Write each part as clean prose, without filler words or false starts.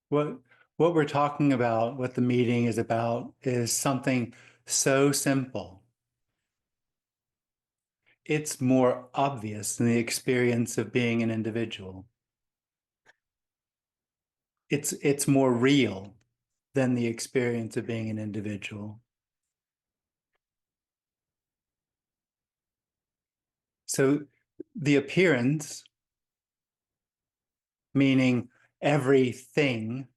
What what we're talking about, what the meeting is about, is something so simple. It's more obvious than the experience of being an individual. It's more real than the experience of being an individual. So the appearance, meaning everything,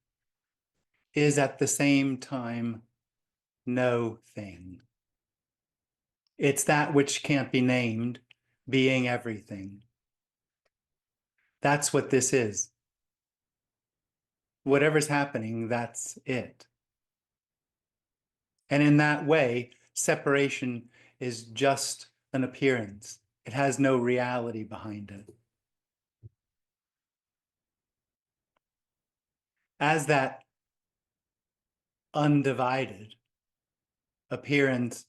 is at the same time no thing. It's that which can't be named, being everything. That's what this is. Whatever's happening, that's it. And in that way, separation is just an appearance. It has no reality behind it. As that undivided appearance,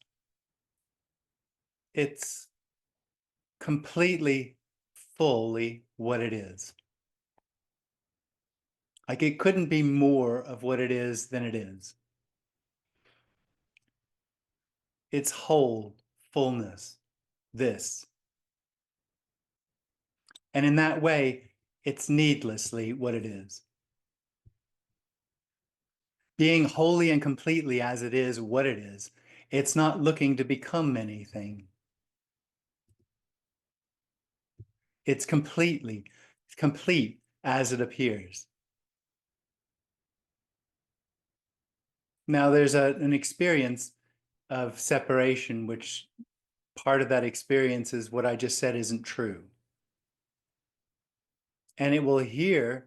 it's completely, fully what it is. Like it couldn't be more of what it is than it is. It's whole, fullness, this. And in that way, it's needlessly what it is. Being wholly and completely as it is what it is, it's not looking to become anything. It's complete as it appears. Now, there's an experience of separation, which part of that experience is what I just said isn't true. And it will hear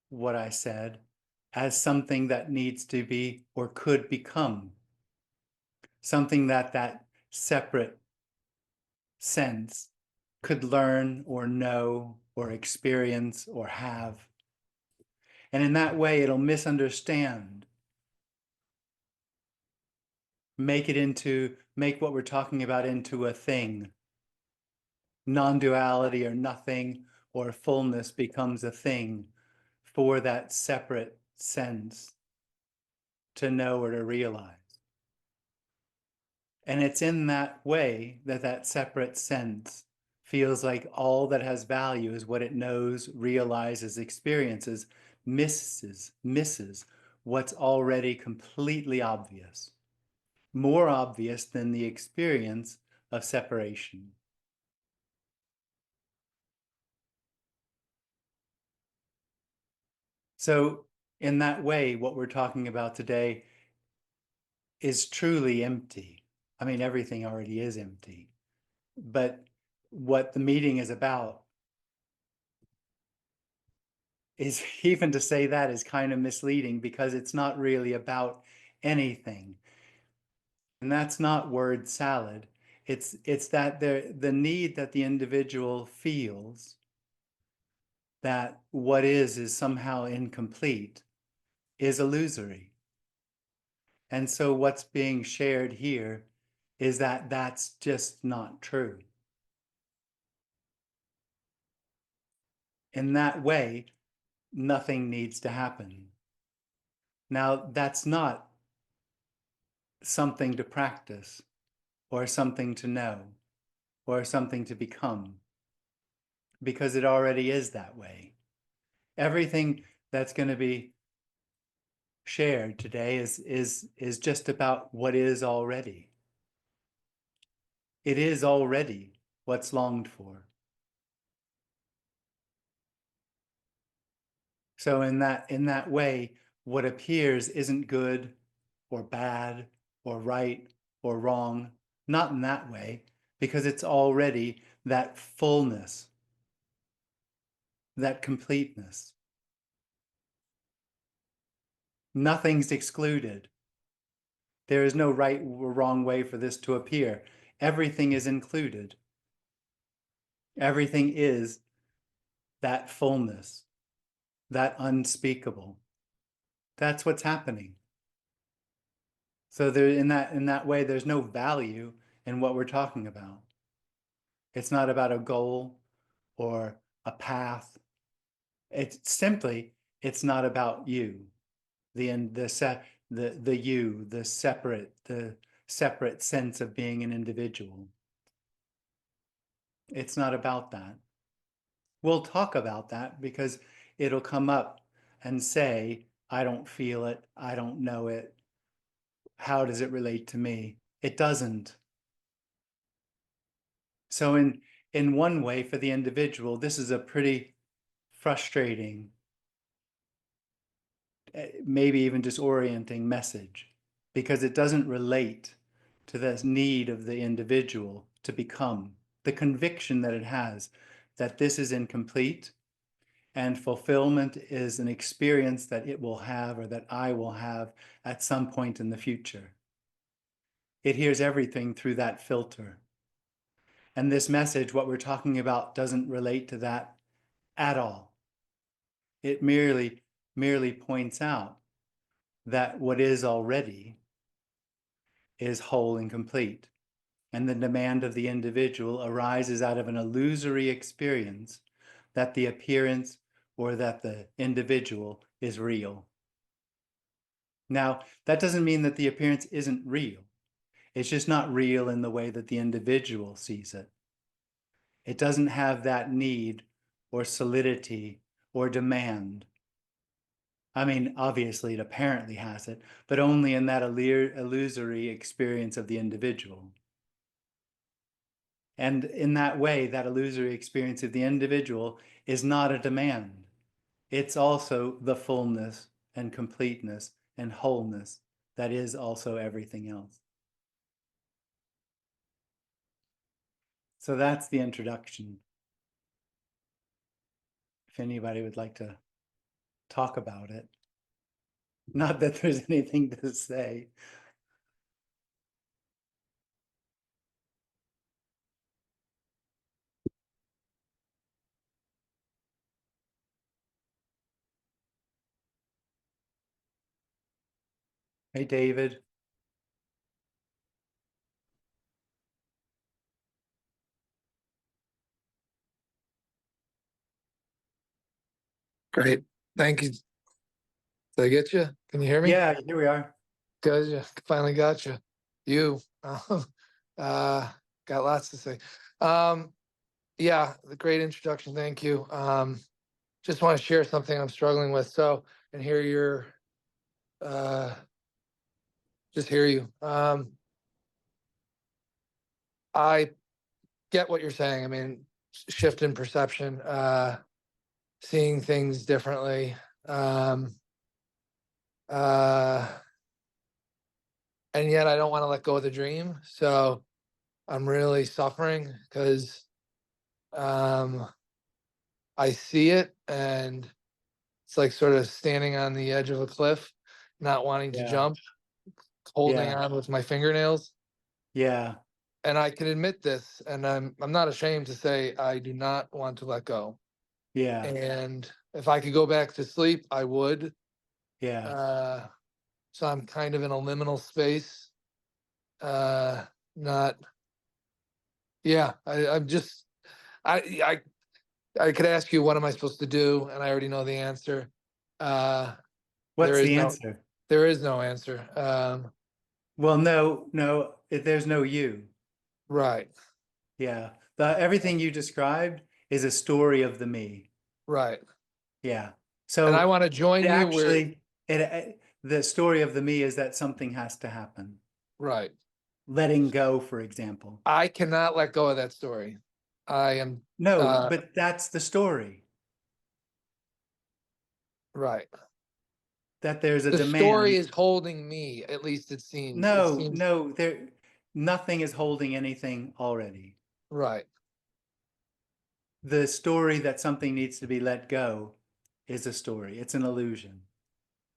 what I said as something that needs to be or could become, something that that separate sense could learn or know or experience or have. And in that way, it'll misunderstand, make what we're talking about into a thing. Non-duality or nothing or fullness becomes a thing for that separate sense to know or to realize. And it's in that way that that separate sense feels like all that has value is what it knows, realizes, experiences, misses what's already completely obvious, more obvious than the experience of separation. So in that way, what we're talking about today is truly empty. I mean, everything already is empty. But what the meeting is about is even to say that is kind of misleading because it's not really about anything. And that's not word salad. It's that the need that the individual feels that what is somehow incomplete is illusory. And so what's being shared here is that that's just not true. In that way, nothing needs to happen. Now, that's not something to practice or something to know or something to become because it already is that way. Everything that's going to be shared today is just about what is already. It is already what's longed for. So in that way, what appears isn't good or bad or right or wrong, not in that way, because it's already that fullness, that completeness. Nothing's excluded. There is no right or wrong way for this to appear. Everything is included. Everything is that fullness, that unspeakable. That's what's happening. So there, in that way, there's no value in what we're talking about. It's not about a goal or a path. It's simply It's not about you, the you, the separate sense of being an individual. It's not about that. We'll talk about that because it'll come up and say, I don't feel it, I don't know it. How does it relate to me? It doesn't. So in one way, for the individual, this is a pretty frustrating, maybe even disorienting message, because it doesn't relate to the need of the individual to become, the conviction that it has that this is incomplete and fulfillment is an experience that it will have or that I will have at some point in the future. It hears everything through that filter. And this message, what we're talking about, doesn't relate to that at all. It merely points out that what is already is whole and complete. And the demand of the individual arises out of an illusory experience that the appearance or that the individual is real. Now, that doesn't mean that the appearance isn't real. It's just not real in the way that the individual sees it. It doesn't have that need or solidity or demand. I mean, obviously it apparently has it, but only in that illusory experience of the individual. And in that way, that illusory experience of the individual is not a demand. It's also the fullness and completeness and wholeness that is also everything else. So that's the introduction. If anybody would like to talk about it. Not that there's anything to say. Hey, David. Great. Thank you. Did I get you? Can you hear me? Yeah, here we are. Good. Yeah, finally got you. You. Got lots to say. Yeah, the great introduction. Thank you. Just want to share something I'm struggling with. So, and hear your, just hear you. I get what you're saying. I mean, shift in perception, seeing things differently. And yet I don't want to let go of the dream. So I'm really suffering because I see it and it's like sort of standing on the edge of a cliff, not wanting to jump, holding on with my fingernails. Yeah. And I can admit this, and I'm not ashamed to say I do not want to let go. Yeah. And if I could go back to sleep, I would. Yeah. So I'm kind of in a liminal space. Not, yeah. I'm just, I could ask you, what am I supposed to do? And I already know the answer. What's the answer? There is no answer. Well, no, there's no you. Right. Yeah. Everything you described is a story of the me. Right. Yeah. And I So want to join it you where, actually, the story of the me is that something has to happen. right. Letting go, for example. I cannot let go of that story. I am, No, but that's the story. right. That there's a The story demand. is holding me, at least it seems. It No, seems, no, nothing is holding anything already. right. The story that something needs to be let go is a story. It's an illusion.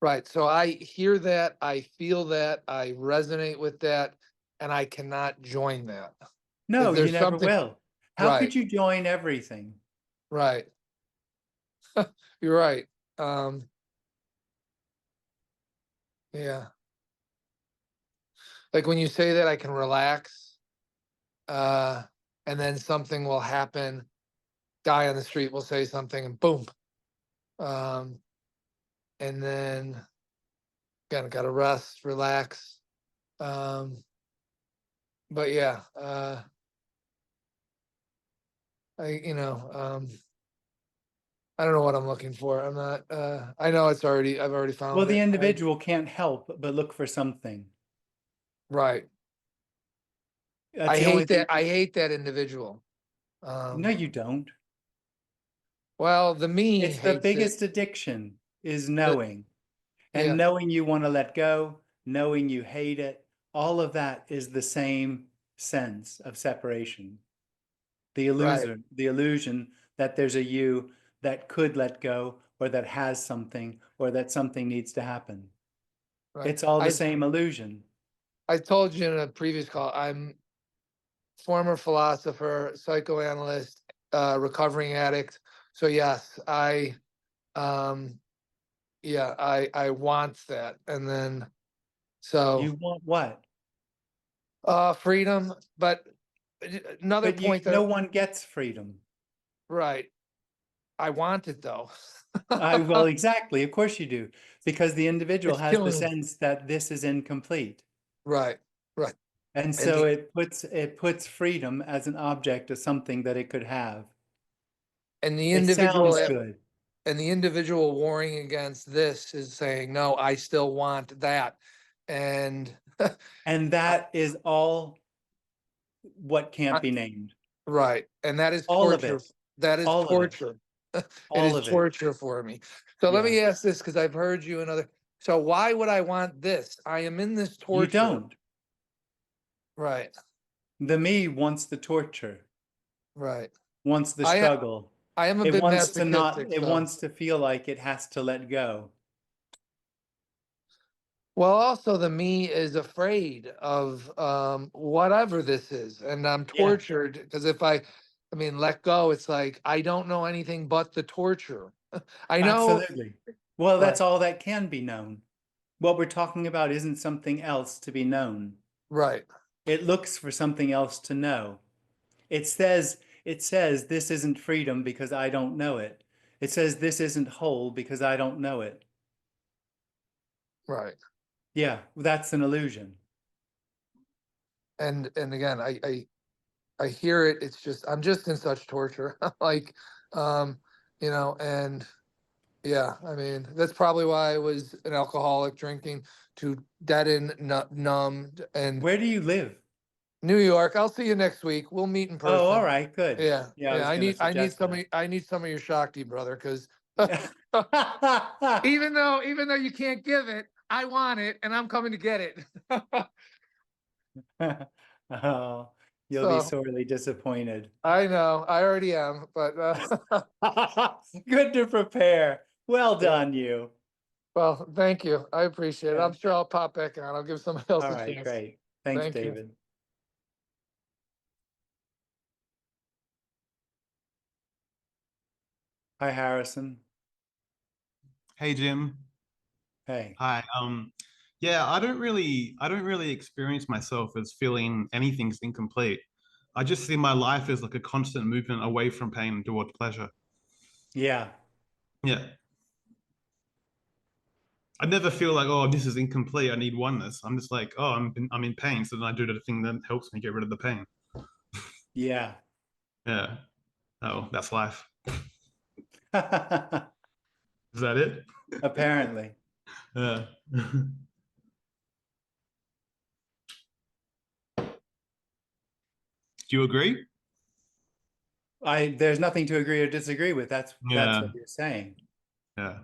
Right. So I hear that, I feel that, I resonate with that, and I cannot join that. No, you There's never something, will. How right, could you join everything? right. You're right. Yeah. Like when you say that, I can relax, uh, and then something will happen. Guy on the street will say something, and boom. Um, and then again, got to rest, relax. But yeah, I don't know what I'm looking for. I'm not. I know I've already Well, found the it. individual can't help but look for something. Right. That's the only thing. I hate that individual. No, you don't. Well, the me It's the hates it. biggest addiction is The, knowing. And yeah. knowing you want to let go, knowing you hate it, all of that is the same sense of separation. The Right. illusion that there's a you that could let go or that has something or that something needs to happen. Right. It's all the same illusion. I told you in a previous call, I'm former philosopher, psychoanalyst, recovering addict. So yes, I want that. And then You so want what? freedom, but another But point no that one gets freedom. right. I want it though. Well, exactly. Of course you do. Because the individual It's has the killing me. sense that this is incomplete. Right. Right. And And so it puts freedom as an object of something that it could have. the It individual sounds good. and the individual warring against this is saying, no, I still want that. And And that is all what can't I- be named. right. And that is All of torture. it. That is All of it. torture. It All is of it. torture for me. So let Yeah. me ask this because I've heard you another. So why would I want this? I am in this You torture. don't. Right. The me wants the torture, Right. wants the I struggle. I am a It bit wants to masochistic. not, it So wants to feel like it has to let go. well, also the me is afraid of whatever this is, and I'm Yeah, tortured because if I mean, let go, it's like I don't know anything but the torture. I know, absolutely. Well, right, that's all that can be known. What we're talking about isn't something else to be known. right, It looks for something else to know. It says this isn't freedom because I don't know it. It says this isn't whole because I don't know it. right. Yeah, that's an illusion. And again, I hear it. It's just I'm just in such torture, like, um, and yeah, I mean that's probably why I was an alcoholic, drinking to deaden, numbed, and Where do you live? New York. I'll see you next week. We'll meet in Oh, all person. right, good. Yeah, Yeah, I yeah. was going to I need suggest some that. I need some of your Shakti, brother, because even though you can't give it, I want it, and I'm coming to get it. Oh, you'll be So sorely disappointed. I know I already am, but Good to prepare. Well yeah. done, you. Well, thank you. I appreciate it. Yeah. I'm sure I'll pop back on. I'll give somebody else All a right, chance. great. Thanks, Thank you. David. Hi, Harrison. Hey Jim. Hey. Hi. Yeah, I don't really experience myself as feeling anything's incomplete. I just see my life as like a constant movement away from pain and towards pleasure. Yeah. Yeah. I never feel like, oh, this is incomplete. I need oneness. I'm just like, oh, I'm in pain. So then I do the thing that helps me get rid of the pain. Yeah. Yeah. Oh, that's life. Is that it? Apparently. Yeah. Do you agree? There's nothing to agree or disagree with. That's Yeah. what you're saying. Yeah.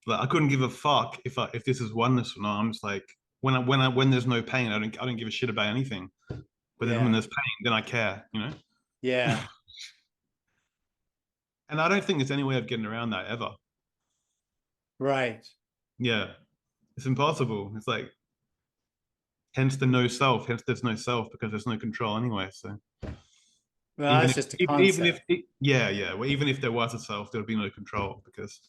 Like I couldn't give a fuck if this is oneness or not. I'm just like when there's no pain, I don't give a shit about anything. But then when Yeah. there's pain, then I care, you know? Yeah. And I don't think there's any way of getting around that ever. Right. Yeah. It's impossible. It's like hence the no self, hence there's no self because there's no control anyway. So Well, even that's if just a even if concept. yeah, yeah. Well, even if there was a self, there would be no control because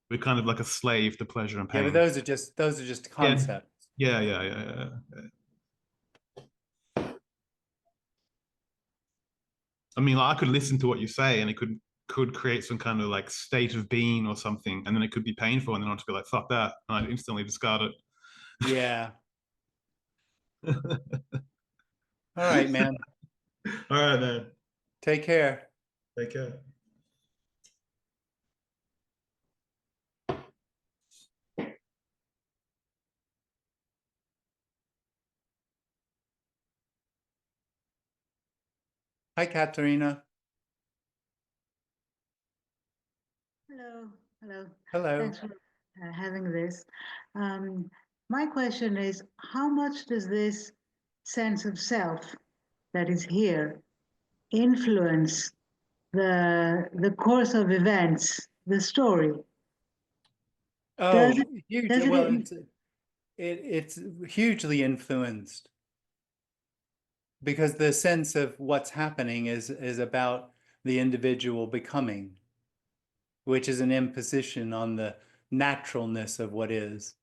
we're kind of like a slave to pleasure and Yeah, but pain. those are just Yeah. concepts. Yeah, yeah, yeah, yeah. I mean, like, I could listen to what you say and it could could create some kind of like state of being or something, and then it could be painful, and then I'll just be like, fuck that, and I'd instantly discard it. Yeah. All right, man. All right, man. Take care. Take care. Hi, Katerina. Hello, hello. Hello. Thanks for having this. My question is, how much does this sense of self that is here influence the course of events, the story? Oh, Does huge. does Well, it? it's hugely influenced because the sense of what's happening is about the individual becoming, which is an imposition on the naturalness of what is.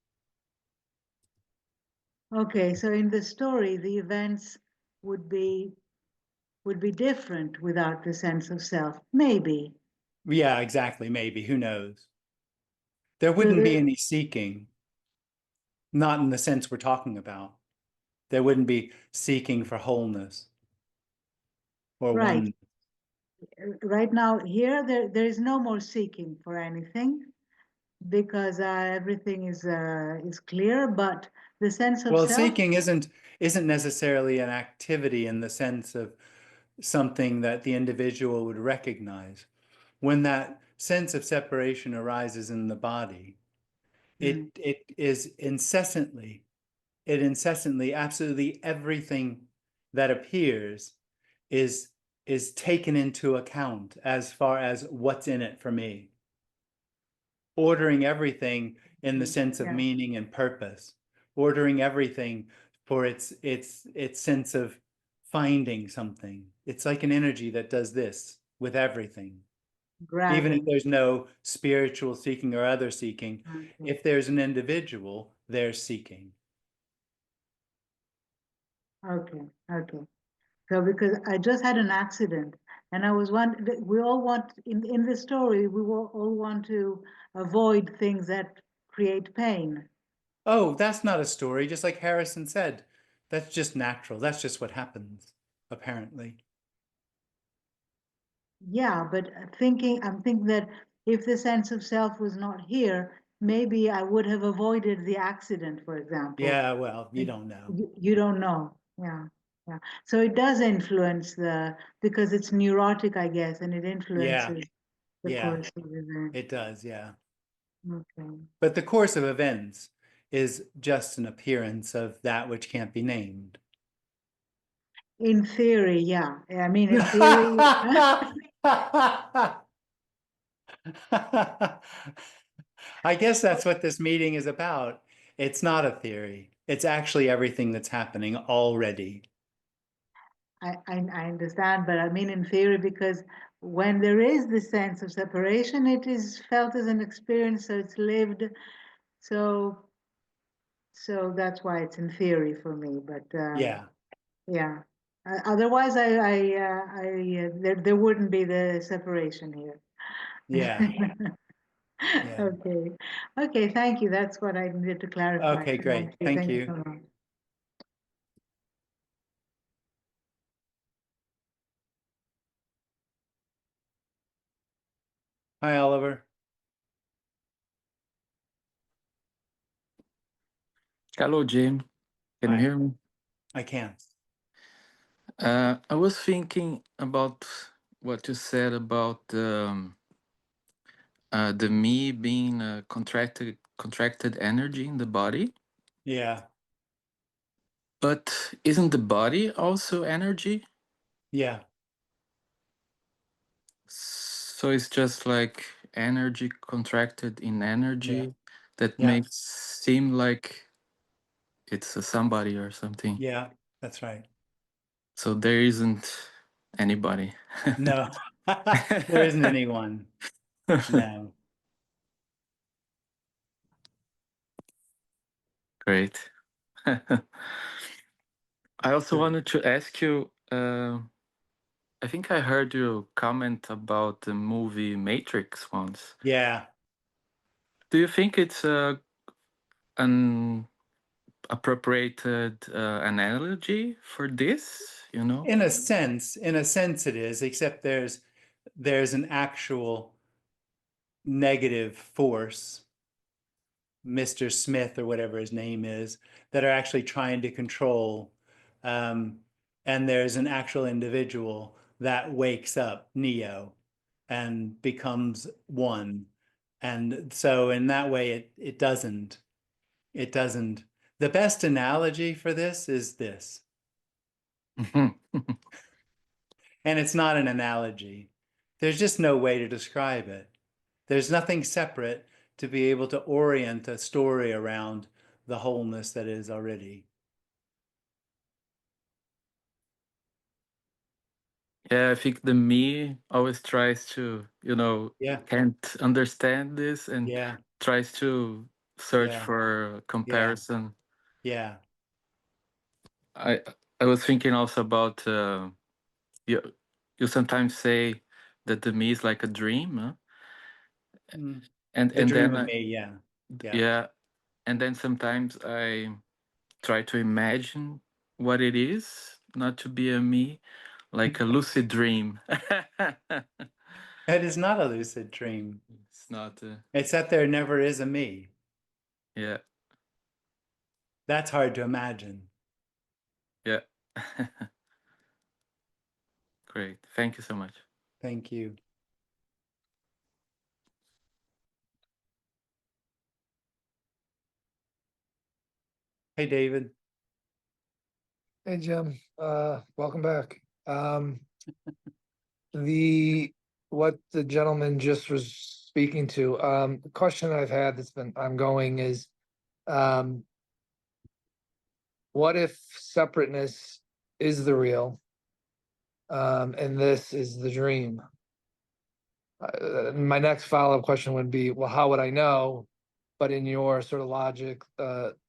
Okay, so in the story, the events would be different without the sense of self. Maybe. Yeah, exactly. Maybe. Who knows? There So wouldn't be the, any seeking, not in the sense we're talking about. There wouldn't be seeking for wholeness or right. one. Right now, here, there is no more seeking for anything, because everything is clear, but the sense of Well, self. seeking isn't necessarily an activity in the sense of something that the individual would recognize. When that sense of separation arises in the body, Mm, it incessantly, absolutely everything that appears is is taken into account as far as what's in it for me. Ordering everything in the sense of yeah, meaning and purpose, ordering everything for its sense of finding something. It's like an energy that does this with everything. Even if grabbing. there's no spiritual seeking or other seeking, Okay, if there's an individual, they're seeking. okay, okay. So because I just had an accident, and I was we all want in the story, we will all want to avoid things that create pain. Oh, that's not a story, just like Harrison said. That's just natural. That's just what happens, apparently. Yeah, but I'm thinking that if the sense of self was not here, maybe I would have avoided the accident, for example. Yeah, well, you don't know. You don't know. Yeah, yeah. So it does influence because it's neurotic, I guess, and it Yeah, influences the yeah, course of events. it does, yeah. Okay. But the course of events is just an appearance of that which can't be named. In theory, yeah. I mean, in theory, I guess that's what this meeting is about. It's not a theory. It's actually everything that's happening already. I understand, but I mean in theory because when there is this sense of separation, it is felt as an experience, so it's lived. So so that's why it's in theory for me. But Yeah, yeah, otherwise, there wouldn't be the separation here. yeah, yeah. Okay, okay. Thank you. That's what I needed to clarify. Okay, great. Thank you. Thank Thank you you. so much. Hi, Oliver. Hello, Jim. Can you Hi. hear me? I can. I was thinking about what you said about the me being a contracted energy in the body. Yeah, But isn't the body also energy? yeah, So it's just like energy contracted in yeah, energy that yeah, makes seem like it's a somebody or something. yeah. That's right. So there isn't anybody. No, there isn't anyone. No. Great. I also Good. wanted to ask you I think I heard you comment about the movie Matrix once. Yeah. Do you think it's an appropriated analogy for this? You know? In a sense it is, except there's an actual negative force, Mr. Smith or whatever his name is, that are actually trying to control. And there's an actual individual that wakes up, Neo, and becomes one. And so in that way, it doesn't. The best analogy for this is this. And it's not an analogy. There's just no way to describe it. There's nothing separate to be able to orient a story around the wholeness that is already. Yeah, I think the me always tries to, Yeah, can't understand this and yeah, tries to search yeah, for comparison. yeah. I I was thinking also about you. You sometimes say that the me is like a dream, huh? Mm. and The and dream then of me, yeah, yeah. yeah, and then sometimes I try to imagine what it is, not to be a me, like a lucid dream. It is not a lucid dream. It's not. It's that there never is a me. Yeah, That's hard to imagine. yeah. Great. Thank you so much. Thank you. Hey, David. Hey, Jim, welcome back. What the gentleman just was speaking to, the question I've had that's been ongoing is, what if separateness is the real, and this is the dream? My next follow-up question would be, well, how would I know? But in your sort of logic,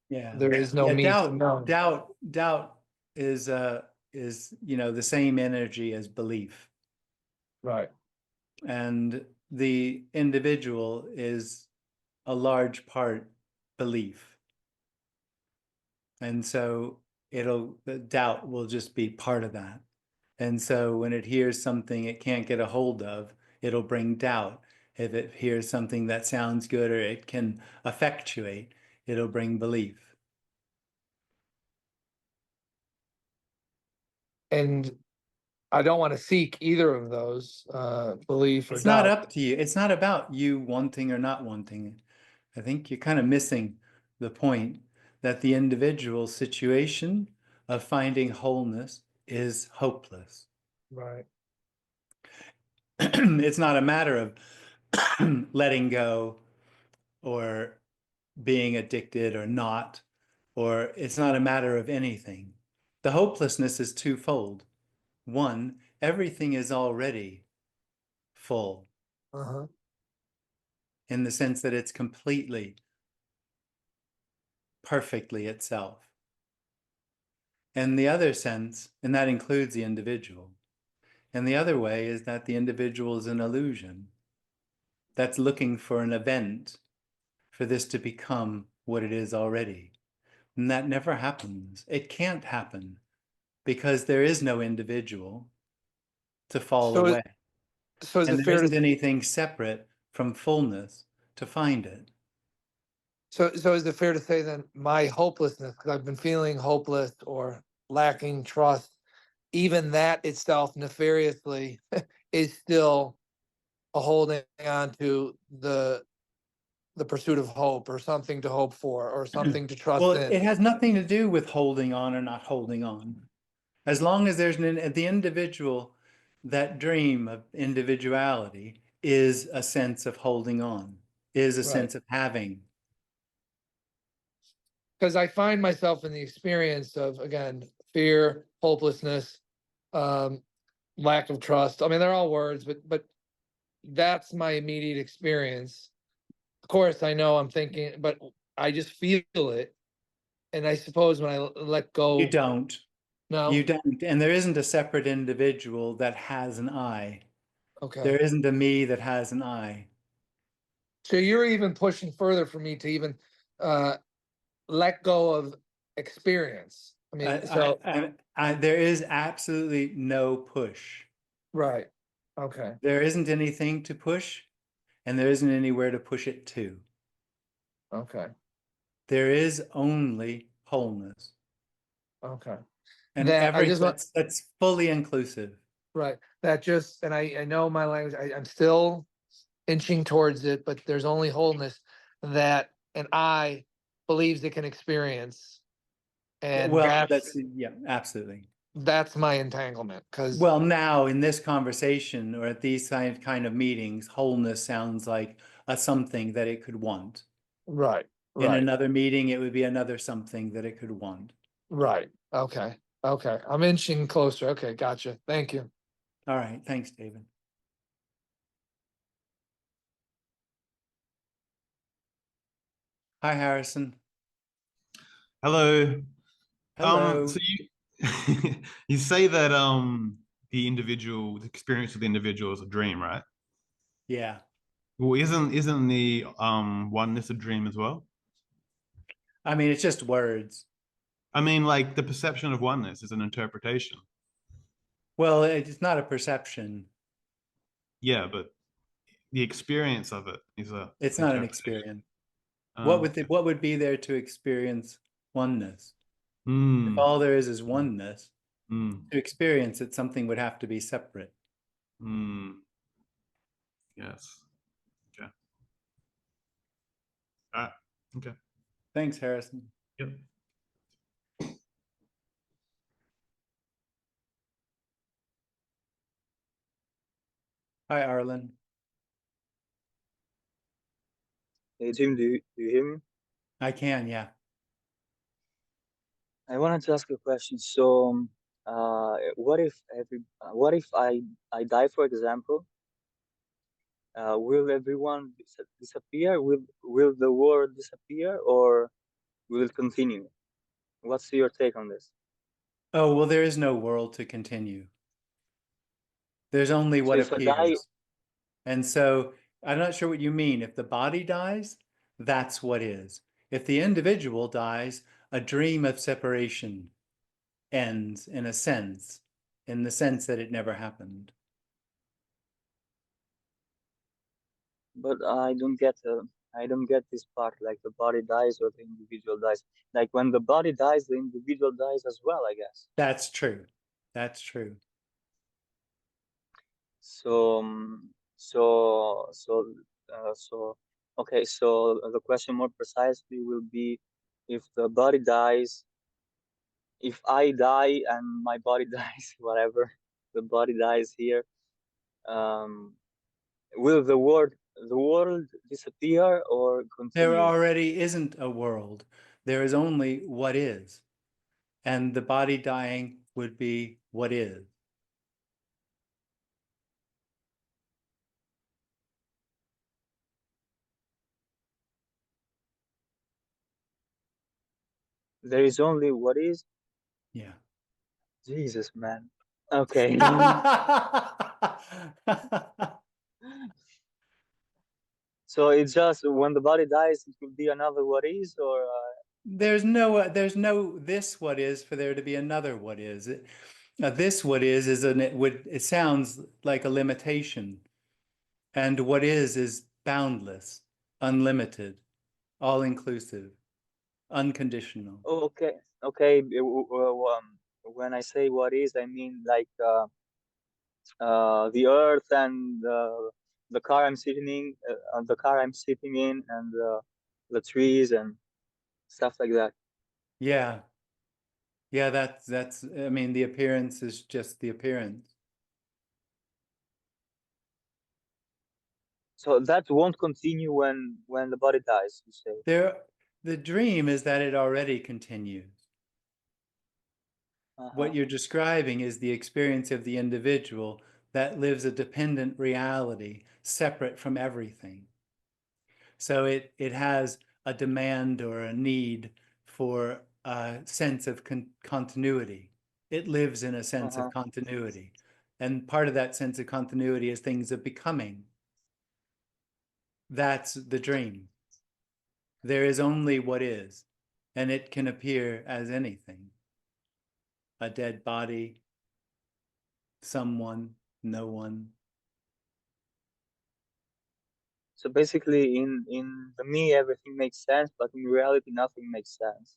Yeah. there is no Yeah, me to know. doubt is the same energy as belief. Right. And the individual is a large part belief. And so the doubt will just be part of that. And so when it hears something it can't get a hold of, it'll bring doubt. If it hears something that sounds good or it can effectuate, it'll bring belief. And I don't want to seek either of those, belief or It's not doubt. up to you. It's not about you wanting or not wanting. I think you're kind of missing the point that the individual situation of finding wholeness is hopeless. Right. It's not a matter of letting go or being addicted or not, or it's not a matter of anything. The hopelessness is twofold. One, everything is already full Uh-huh. in the sense that it's completely, perfectly itself. And the other sense, and that includes the individual. And the other way is that the individual is an illusion that's looking for an event for this to become what it is already. And that never happens. It can't happen because there is no individual to fall So, away. so is And it there fair isn't to anything separate from fullness to find it. so is it fair to say then my hopelessness, because I've been feeling hopeless or lacking trust, even that itself nefariously is still a holding on to the pursuit of hope or something to hope for or something to trust Well, in. it has nothing to do with holding on or not holding on. As long as there's the individual, that dream of individuality is a sense of holding on, is a Right. sense of having. Because I find myself in the experience of, again, fear, hopelessness, lack of trust. I mean, they're all words, but that's my immediate experience. Of course, I know I'm thinking, but I just feel it. And I suppose when I let You go, don't. No? You don't, and there isn't a separate individual that has an I. Okay. There isn't a me that has an I. So you're even pushing further for me to even let go of experience. I mean, There is absolutely no push. right. Okay. There isn't anything to push, and there isn't anywhere to push it to. Okay. There is only wholeness. Okay. And That I just want, that's fully inclusive. right. That just, and I know my language, I'm still inching towards it, but there's only wholeness that an I believes it can experience. And Well, yeah, absolutely. that's my entanglement. Because Well, now in this conversation or at these kind of meetings, wholeness sounds like a something that it could want. right, In right, another meeting, it would be another something that it could want. right. Okay. Okay. I'm inching closer. Okay, gotcha. Thank you. All right. Thanks, David. Hi, Harrison. Hello. Hello. So you you say that the experience of the individual is a dream, right? Yeah. Well, isn't the oneness a dream as well? I mean, it's just words. I mean, like the perception of oneness is an interpretation. Well, it's not a perception. Yeah, but the experience of it is a It's not an interpretation. experience. What Okay. would be there to experience oneness? If Mm, all there is oneness, mm, to experience it, something would have to be separate. mm. Yes. Okay. Ah, okay. Thanks, Harrison. Yep. Hi, Arlen. Hey Jim, do you hear me? I can, yeah. I wanted to ask you a question. So, what if I die, for example? Will everyone disappear? Will the world disappear, or will it continue? What's your take on this? Oh, well, there is no world to continue. There's only So what if I die, appears. And so I'm not sure what you mean. If the body dies, that's what is. If the individual dies, a dream of separation ends in a sense, in the sense that it never happened. but I don't get this part. Like the body dies or the individual dies. Like when the body dies, the individual dies as well, I guess. That's true. That's true. So, so, okay. So the question more precisely will be, if the body dies, if I die and my body dies, whatever, the body dies here, um, will the world disappear or There continue? already isn't a world. There is only what is. And the body dying would be what is. There is only what is. Yeah. Jesus, man. Okay. So it's just when the body dies, it will be another what is, or There's no this what is for there to be another what is. This what is it sounds like a limitation, and what is boundless, unlimited, all inclusive, unconditional. oh, okay, okay. When I say what is, I mean like the earth and the car I'm sitting in, and the trees and stuff like that. Yeah, yeah. That's. I mean, the appearance is just the appearance. So that won't continue when the body dies, you say. The dream is that it already continues. Uh-huh. What you're describing is the experience of the individual that lives a dependent reality separate from everything. So it has a demand or a need for a sense of continuity. It lives in a sense of continuity. And part of that sense of continuity is things of becoming. That's the dream. There is only what is, and it can appear as anything. A dead body, someone, no one. So basically, in the me, everything makes sense, but in reality, nothing makes sense.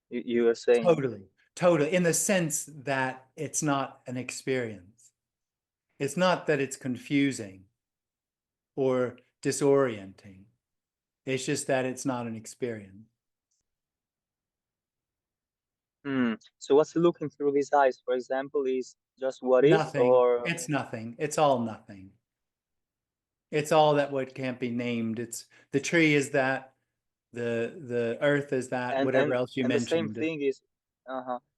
You are saying. Totally. In the sense that it's not an experience. It's not that it's confusing or disorienting. It's just that it's not an experience. So what's looking through these eyes, for example, is just what is, Nothing. or It's nothing. It's all nothing. It's all that what can't be named. It's the tree is that, the earth is that, and whatever and else you and the same mentioned. thing is,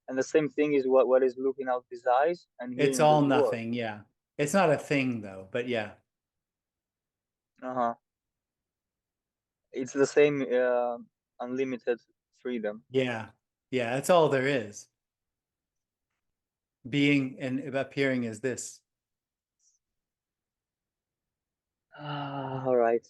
and the same thing is what is looking out these eyes and It's hearing all these words. nothing, yeah. It's not a thing though, but yeah. It's the same unlimited freedom. Yeah. Yeah, that's all there is. Being and appearing is this. All right,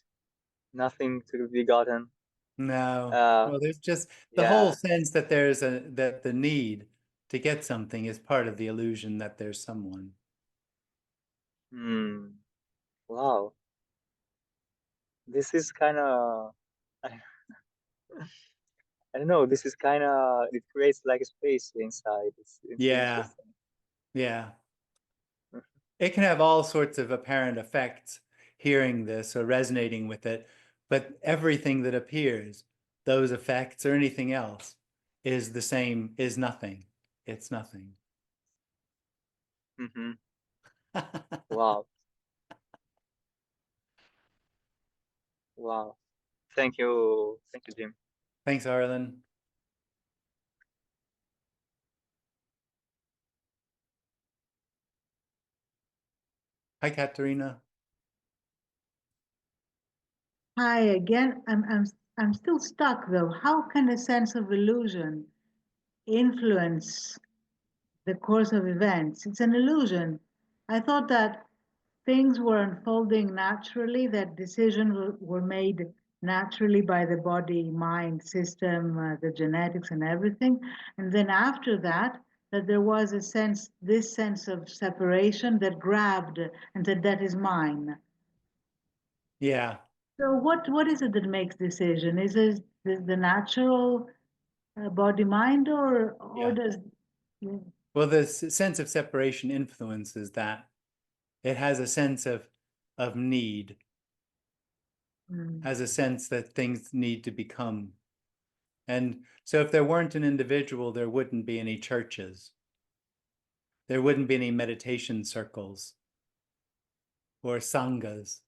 nothing to be gotten. No. Well, there's just the whole Yeah. sense that that the need to get something is part of the illusion that there's someone. Wow. This is kind of, I don't know. This is kind of, it creates like a space inside. It's Yeah. interesting. Yeah. It can have all sorts of apparent effects hearing this or resonating with it, but everything that appears, those effects or anything else, is the same, is nothing. It's nothing. Wow. Wow. Thank you, Jim. Thanks, Arlen. Hi, Katerina. Hi again. I'm still stuck though. How can a sense of illusion influence the course of events? It's an illusion. I thought that things were unfolding naturally, that decisions were made naturally by the body mind system, the genetics and everything. And then after that, that there was this sense of separation that grabbed and said, that is mine. Yeah. So what is it that makes decision? Is it the natural body mind or Yeah. does Well, the sense of separation influences that. It has a sense of need, has a sense that things need to become. And so if there weren't an individual, there wouldn't be any churches. There wouldn't be any meditation circles or sanghas.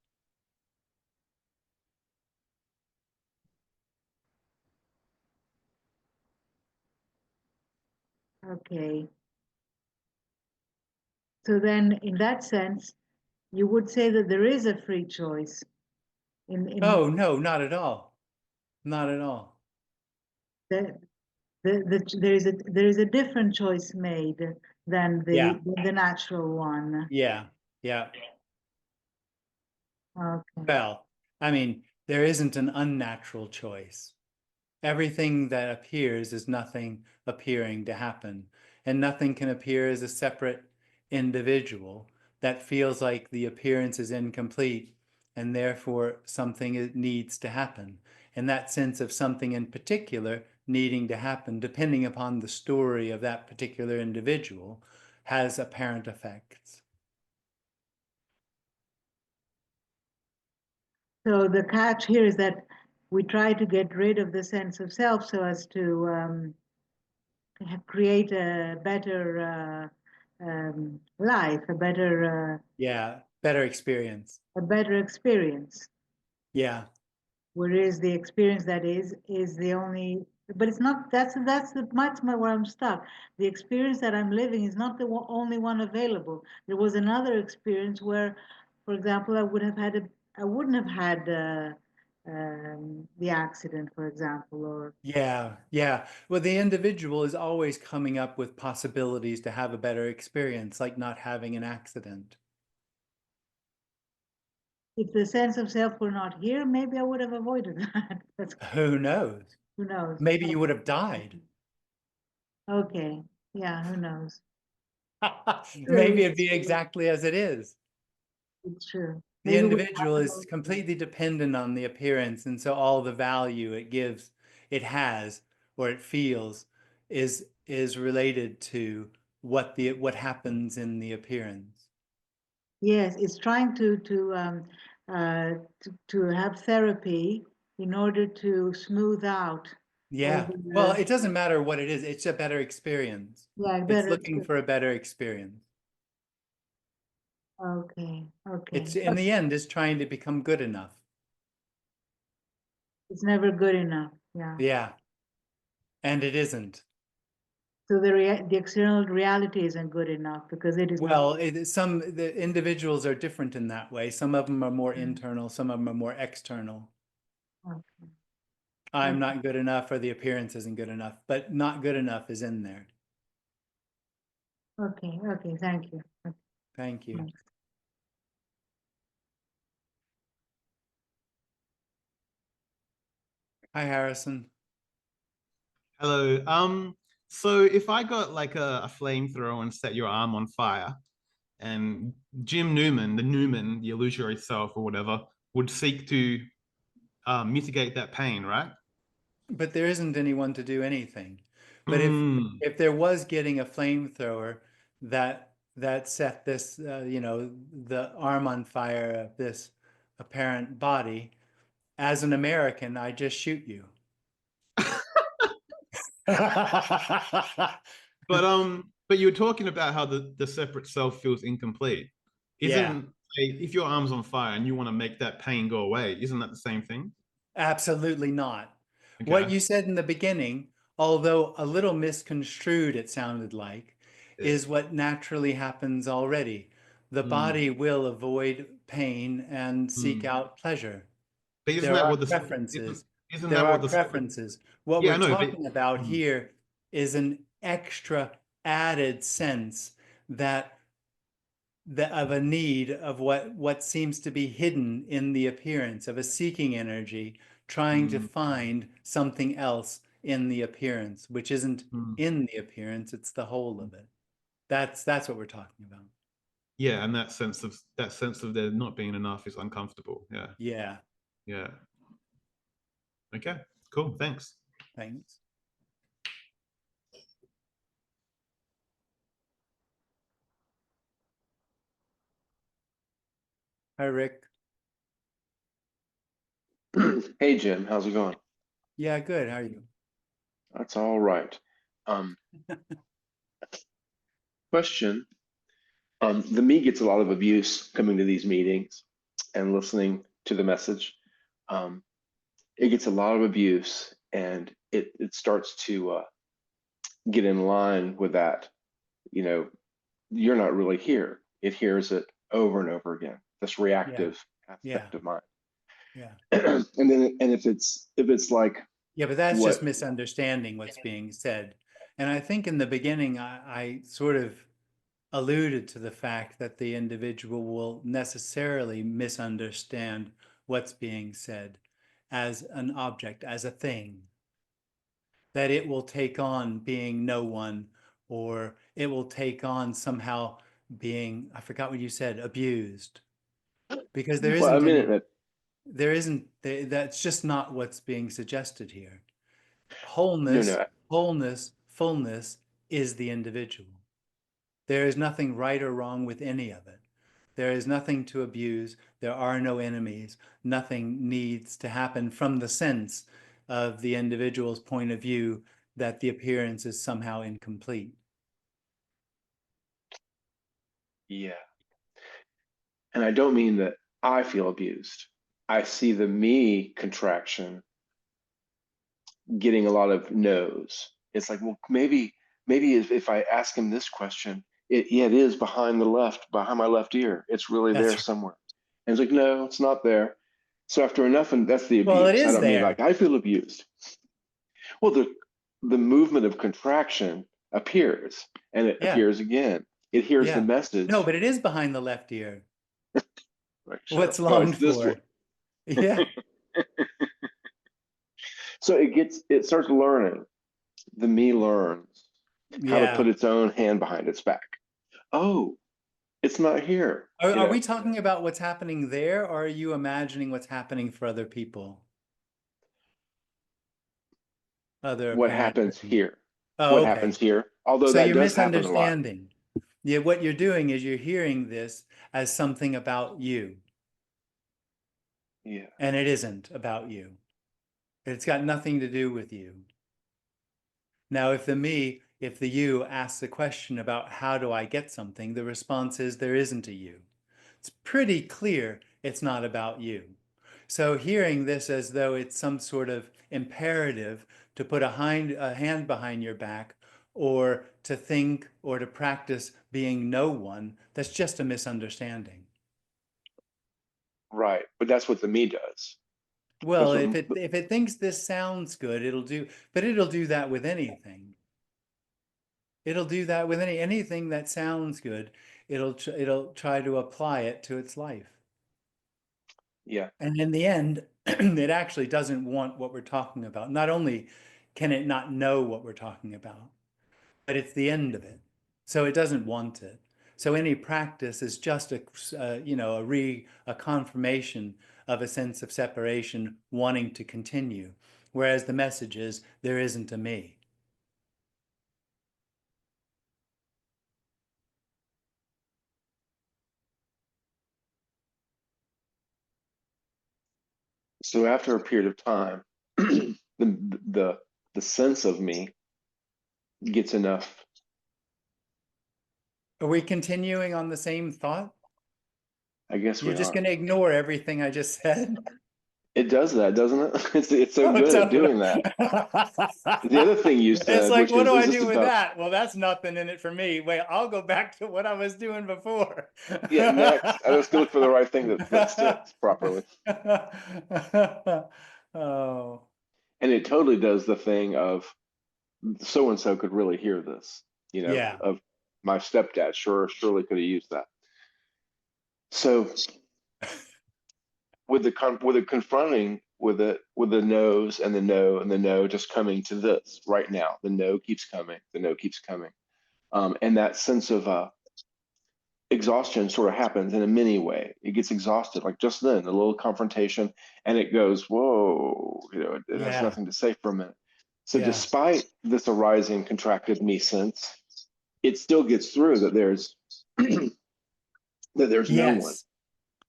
okay? So then, in that sense, you would say that there is a free choice. Oh, no, not at all. Not at all. The, there is a different choice made than the natural one. Yeah. Yeah. Okay. Well, I mean, there isn't an unnatural choice. Everything that appears is nothing appearing to happen, and nothing can appear as a separate individual that feels like the appearance is incomplete and therefore something needs to happen. And that sense of something in particular needing to happen, depending upon the story of that particular individual, has apparent effects. So the catch here is that we try to get rid of the sense of self so as to create a better life, Better experience. a better experience. Yeah. Whereas the experience that is the only, but it's not. That's much where I'm stuck. The experience that I'm living is not the only one available. There was another experience where, for example, I wouldn't have had the accident, for example, or Yeah, yeah. Well, the individual is always coming up with possibilities to have a better experience, like not having an accident. if the sense of self were not here, maybe I would have avoided that. Who knows? Who knows? Maybe you would have died. Okay. Yeah, who knows? Maybe it'd It's be true. exactly as it is. It's true. The Maybe we individual have is to- completely dependent on the appearance, and so all the value it gives, it has, or it feels, is related to what happens in the appearance. Yes, it's trying to have therapy in order to smooth out all Yeah. Well, the it doesn't matter what it is, it's a better experience. yeah, It's better. looking for a better experience. Okay, It's okay. in the end is trying to become good enough. It's never good enough. Yeah. Yeah. And it isn't. So the external reality isn't good enough because it is not. Well, the individuals are different in that way. Some of them are more internal, some of them are more external. Okay. I'm not good enough, or the appearance isn't good enough, but not good enough is in there. Okay. Okay. Thank you. Okay, Thank you. thanks. Hi, Harrison. Hello. So if I got like a flamethrower and set your arm on fire, and Jim Newman, the illusory self or whatever, would seek to mitigate that pain, right? But there isn't anyone to do anything. But Mm. if there was getting a flamethrower that set this, the arm on fire of this apparent body, as an American, I just shoot you. But you were talking about how the separate self feels incomplete. Yeah, If your arm's on fire and you want to make that pain go away, isn't that the same thing? absolutely not. What Okay. you said in the beginning, although a little misconstrued, it sounded like, Yeah. is what naturally happens already. The Mm. body will avoid pain and seek Mm. out pleasure. But isn't There that are what the preferences. isn't There that are what the separate? preferences. What Yeah, we're I know, but talking about mm, here is an extra added sense that of a need of what seems to be hidden in the appearance of a seeking energy trying to mm, find something else in the appearance, which isn't mm. in the appearance, it's the whole of it. That's what we're talking about. Yeah, and that sense of there not being enough is uncomfortable. Yeah, Yeah, yeah. Okay, cool. Thanks. thanks. Hi, Rick. Hey Jim, how's it going? Yeah, good. How are you? That's all right. Um, Question. The me gets a lot of abuse coming to these meetings and listening to the message. Um, it gets a lot of abuse and it starts to get in line with that. You know, you're not really here. It hears it over and over again, this Yeah, reactive yeah, aspect of mind. yeah. And if it's like Yeah, but that's just what misunderstanding what's being said. And I think in the beginning, I sort of alluded to the fact that the individual will necessarily misunderstand what's being said as an object, as a thing, that it will take on being no one, or it will take on somehow being, I forgot what you said, abused. Because well, I mean it, that's just not what's being suggested here. no, Wholeness, no, wholeness, fullness is the individual. There is nothing right or wrong with any of it. There is nothing to abuse. There are no enemies. Nothing needs to happen from the sense of the individual's point of view that the appearance is somehow incomplete. yeah. And I don't mean that I feel abused. I see the me contraction getting a lot of no's. It's like, well, maybe if I ask him this question, it is behind my left ear. It's really there That's somewhere. And it's like, no, it's not there. So after enough, and that's the abuse. Well, it I is don't mean there. like I feel abused. Well, the movement of contraction appears, and it Yeah. appears again. It hears the Yeah. message. No, but it is behind the left ear. Right, What's sure. No, longed it's this for? one. Yeah. So it starts learning. The me learns how to put Yeah. its own hand behind its back. Oh, it's not here. Are we talking about what's happening there, or are you imagining what's happening for other people? Other What apparent happens person. here? Oh, What okay. happens here? Although So that you're does happen a lot. misunderstanding. Yeah, what you're doing is you're hearing this as something about you, Yeah. and it isn't about you. It's got nothing to do with you. Now, if the you asks a question about how do I get something, the response is there isn't a you. It's pretty clear it's not about you. So hearing this as though it's some sort of imperative to put a hand behind your back, or to think or to practice being no one, that's just a misunderstanding. Right. But that's what the me does. Well, That's what, if it thinks this sounds good, it'll do that with anything. It'll do that with anything that sounds good. It'll try to apply it to its life. yeah. And in the end, it actually doesn't want what we're talking about. Not only can it not know what we're talking about, but it's the end of it. So it doesn't want it. So any practice is just a confirmation of a sense of separation wanting to continue. Whereas the message is there isn't a me. So after a period of time, the sense of me gets enough. Are we continuing on the same thought? I guess You're we just are. going to ignore everything I just said? It does that, doesn't it? It's so Oh, good at totally. doing that. The other thing you It's said, like, which what is, do I this do with about? that? Well, that's nothing in it for me. Wait, I'll go back to what I was doing before. Yeah, next. I just look for the right thing that sits properly. Oh, And it totally does the thing of so and so could really hear this, yeah. of my stepdad surely could have used that. So with the confronting with the no's and the no and the no just coming to this right now, the no keeps coming, and that sense of exhaustion sort of happens in a mini way. It gets exhausted, like just then, a little confrontation, and it goes, whoa, it has Yeah. nothing to say for a minute. So Yeah. despite this arising contracted me sense, it still gets through that there's no one. Yes.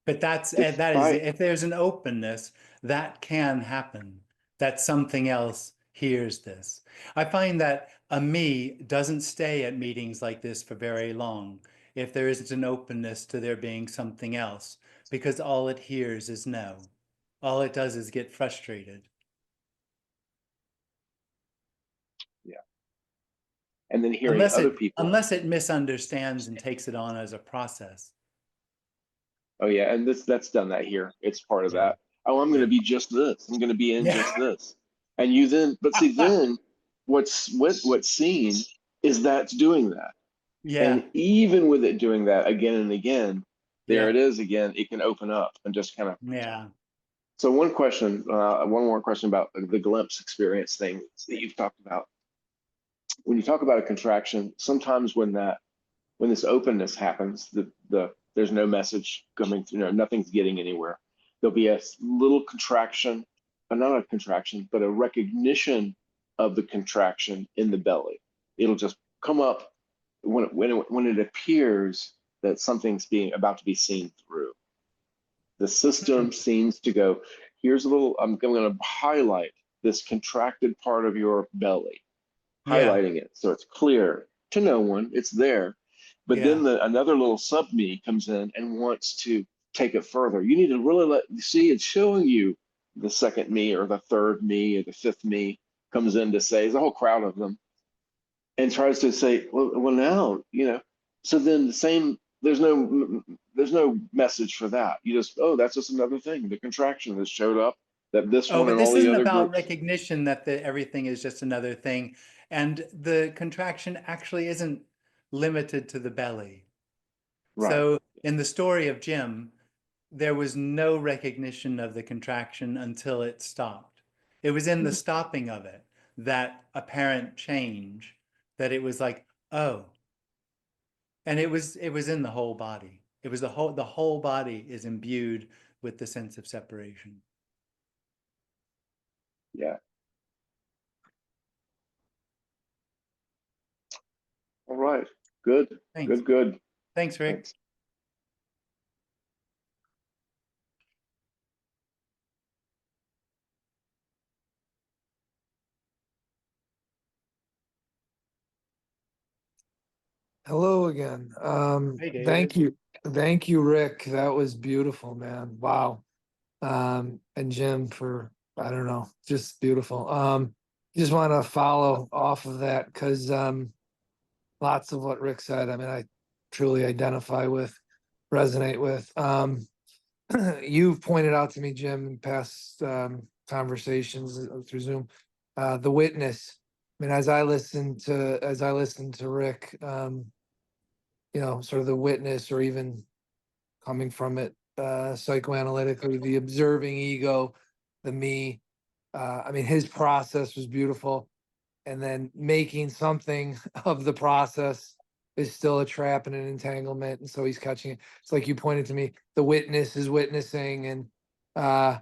But that is, Despite, if there's an openness, that can happen, that something else hears this. I find that a me doesn't stay at meetings like this for very long if there isn't an openness to there being something else, because all it hears is no. All it does is get frustrated. yeah. And then hearing other people. Unless it misunderstands and takes it on as a process. Oh yeah, and that's done that here. It's part of Yeah. that. Oh, I'm going to be just this. I'm going to be in Yeah. just this. And you then, but see, then what's seen is that's doing that. Yeah. And even with it doing that again and again, there Yeah. it is again. It can open up and just kind of. Yeah. So one more question about the glimpse experience thing that you've talked about. When you talk about a contraction, sometimes when this openness happens, there's no message coming through, nothing's getting anywhere. There'll be a little contraction, not a contraction, but a recognition of the contraction in the belly. It'll just come up when it appears that something's about to be seen through. The system seems to go, here's a little, I'm going to highlight this contracted part of your belly, highlighting it so it's clear to no one, it's there. But then another little sub me comes in and wants to take it further. You need to really see it's showing you the second me or the third me or the fifth me comes in to say, there's a whole crowd of them, and tries to say, well now, so then there's there's no message for that. You just, oh, that's just another thing, the contraction that showed up, that this Oh, one but and all this the isn't other about groups. recognition that everything is just another thing. And the contraction actually isn't limited to the belly. Right. So in the story of Jim, there was no recognition of the contraction until it stopped. It was in the stopping of it, that apparent change, that it was like, oh. And it was in the whole body. It was the whole body is imbued with the sense of separation. Yeah. All right. Good. Thanks. Good. Thanks, Rick. Thanks. Hello again. Hey, David. Thank you, Rick. That was beautiful, man. Wow. And Jim for, I don't know, just beautiful. Just want to follow off of that because lots of what Rick said, I mean, I truly identify with, resonate with. You've pointed out to me, Jim, in past conversations through Zoom, the witness. I mean, as I listened to Rick, you know, sort of the witness, or even coming from it psychoanalytically, the observing ego, the me. I mean, his process was beautiful, and then making something of the process is still a trap and an entanglement, and so he's catching it. It's like you pointed to me, the witness is witnessing, and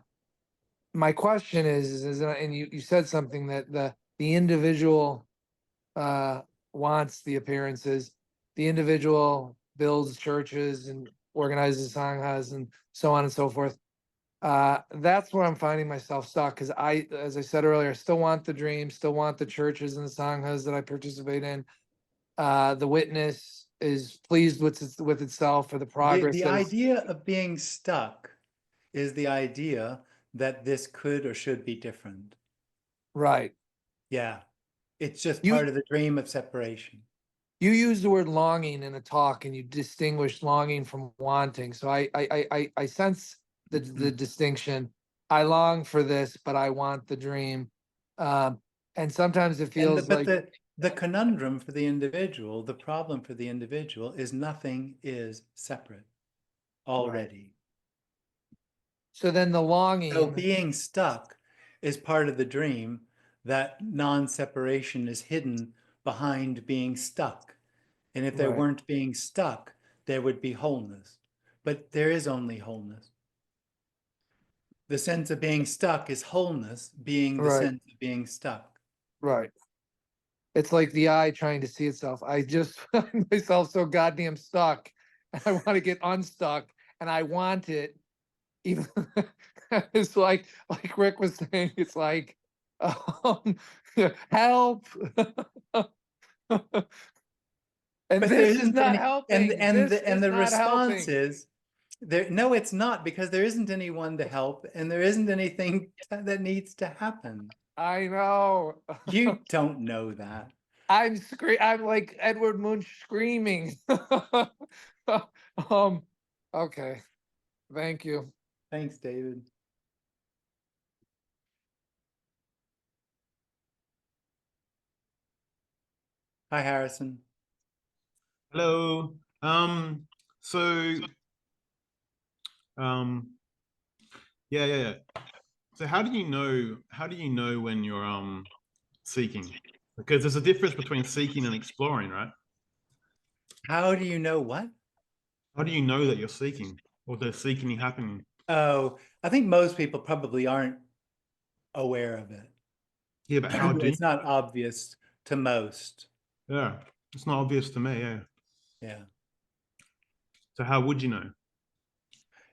my question is, and you said something that the individual wants the appearances, the individual builds churches and organizes sanghas and so on and so forth. That's where I'm finding myself stuck, because as I said earlier, still want the dream, still want the churches and the sanghas that I participate in. The witness is pleased with itself for the progress. The idea of being stuck is the idea that this could or should be different. Right. Yeah. It's just You- part of the dream of separation. You use the word longing in a talk, and you distinguish longing from wanting. So I sense the distinction. I long for this, but I want the dream. And sometimes it feels But like, the conundrum for the individual, the problem for the individual, is nothing is separate already. so then the longing. So being stuck is part of the dream, that non-separation is hidden behind being stuck. And if there Right. weren't being stuck, there would be wholeness. But there is only wholeness. The sense of being stuck is wholeness being the Right. sense of being stuck. Right. It's like the eye trying to see itself. I just find myself so goddamn stuck, and I want to get unstuck, and I want it. Even it's like Rick was saying, it's like, help. And But this is not helping. and This is the not response helping. is there. No, it's not, because there isn't anyone to help, and there isn't anything that needs to happen. I know. You don't know that. I'm like Edward Munch screaming. Okay. Thank you. Thanks, David. Hi, Harrison. Hello. So, yeah. So how do you know when you're seeking? Because there's a difference between seeking and exploring, right? How do you know what? How do you know that you're seeking, or there's seeking happening? Oh, I think most people probably aren't aware of it. Yeah, but how do you? It's not obvious to most. Yeah, it's not obvious to me. Yeah. Yeah. So how would you know?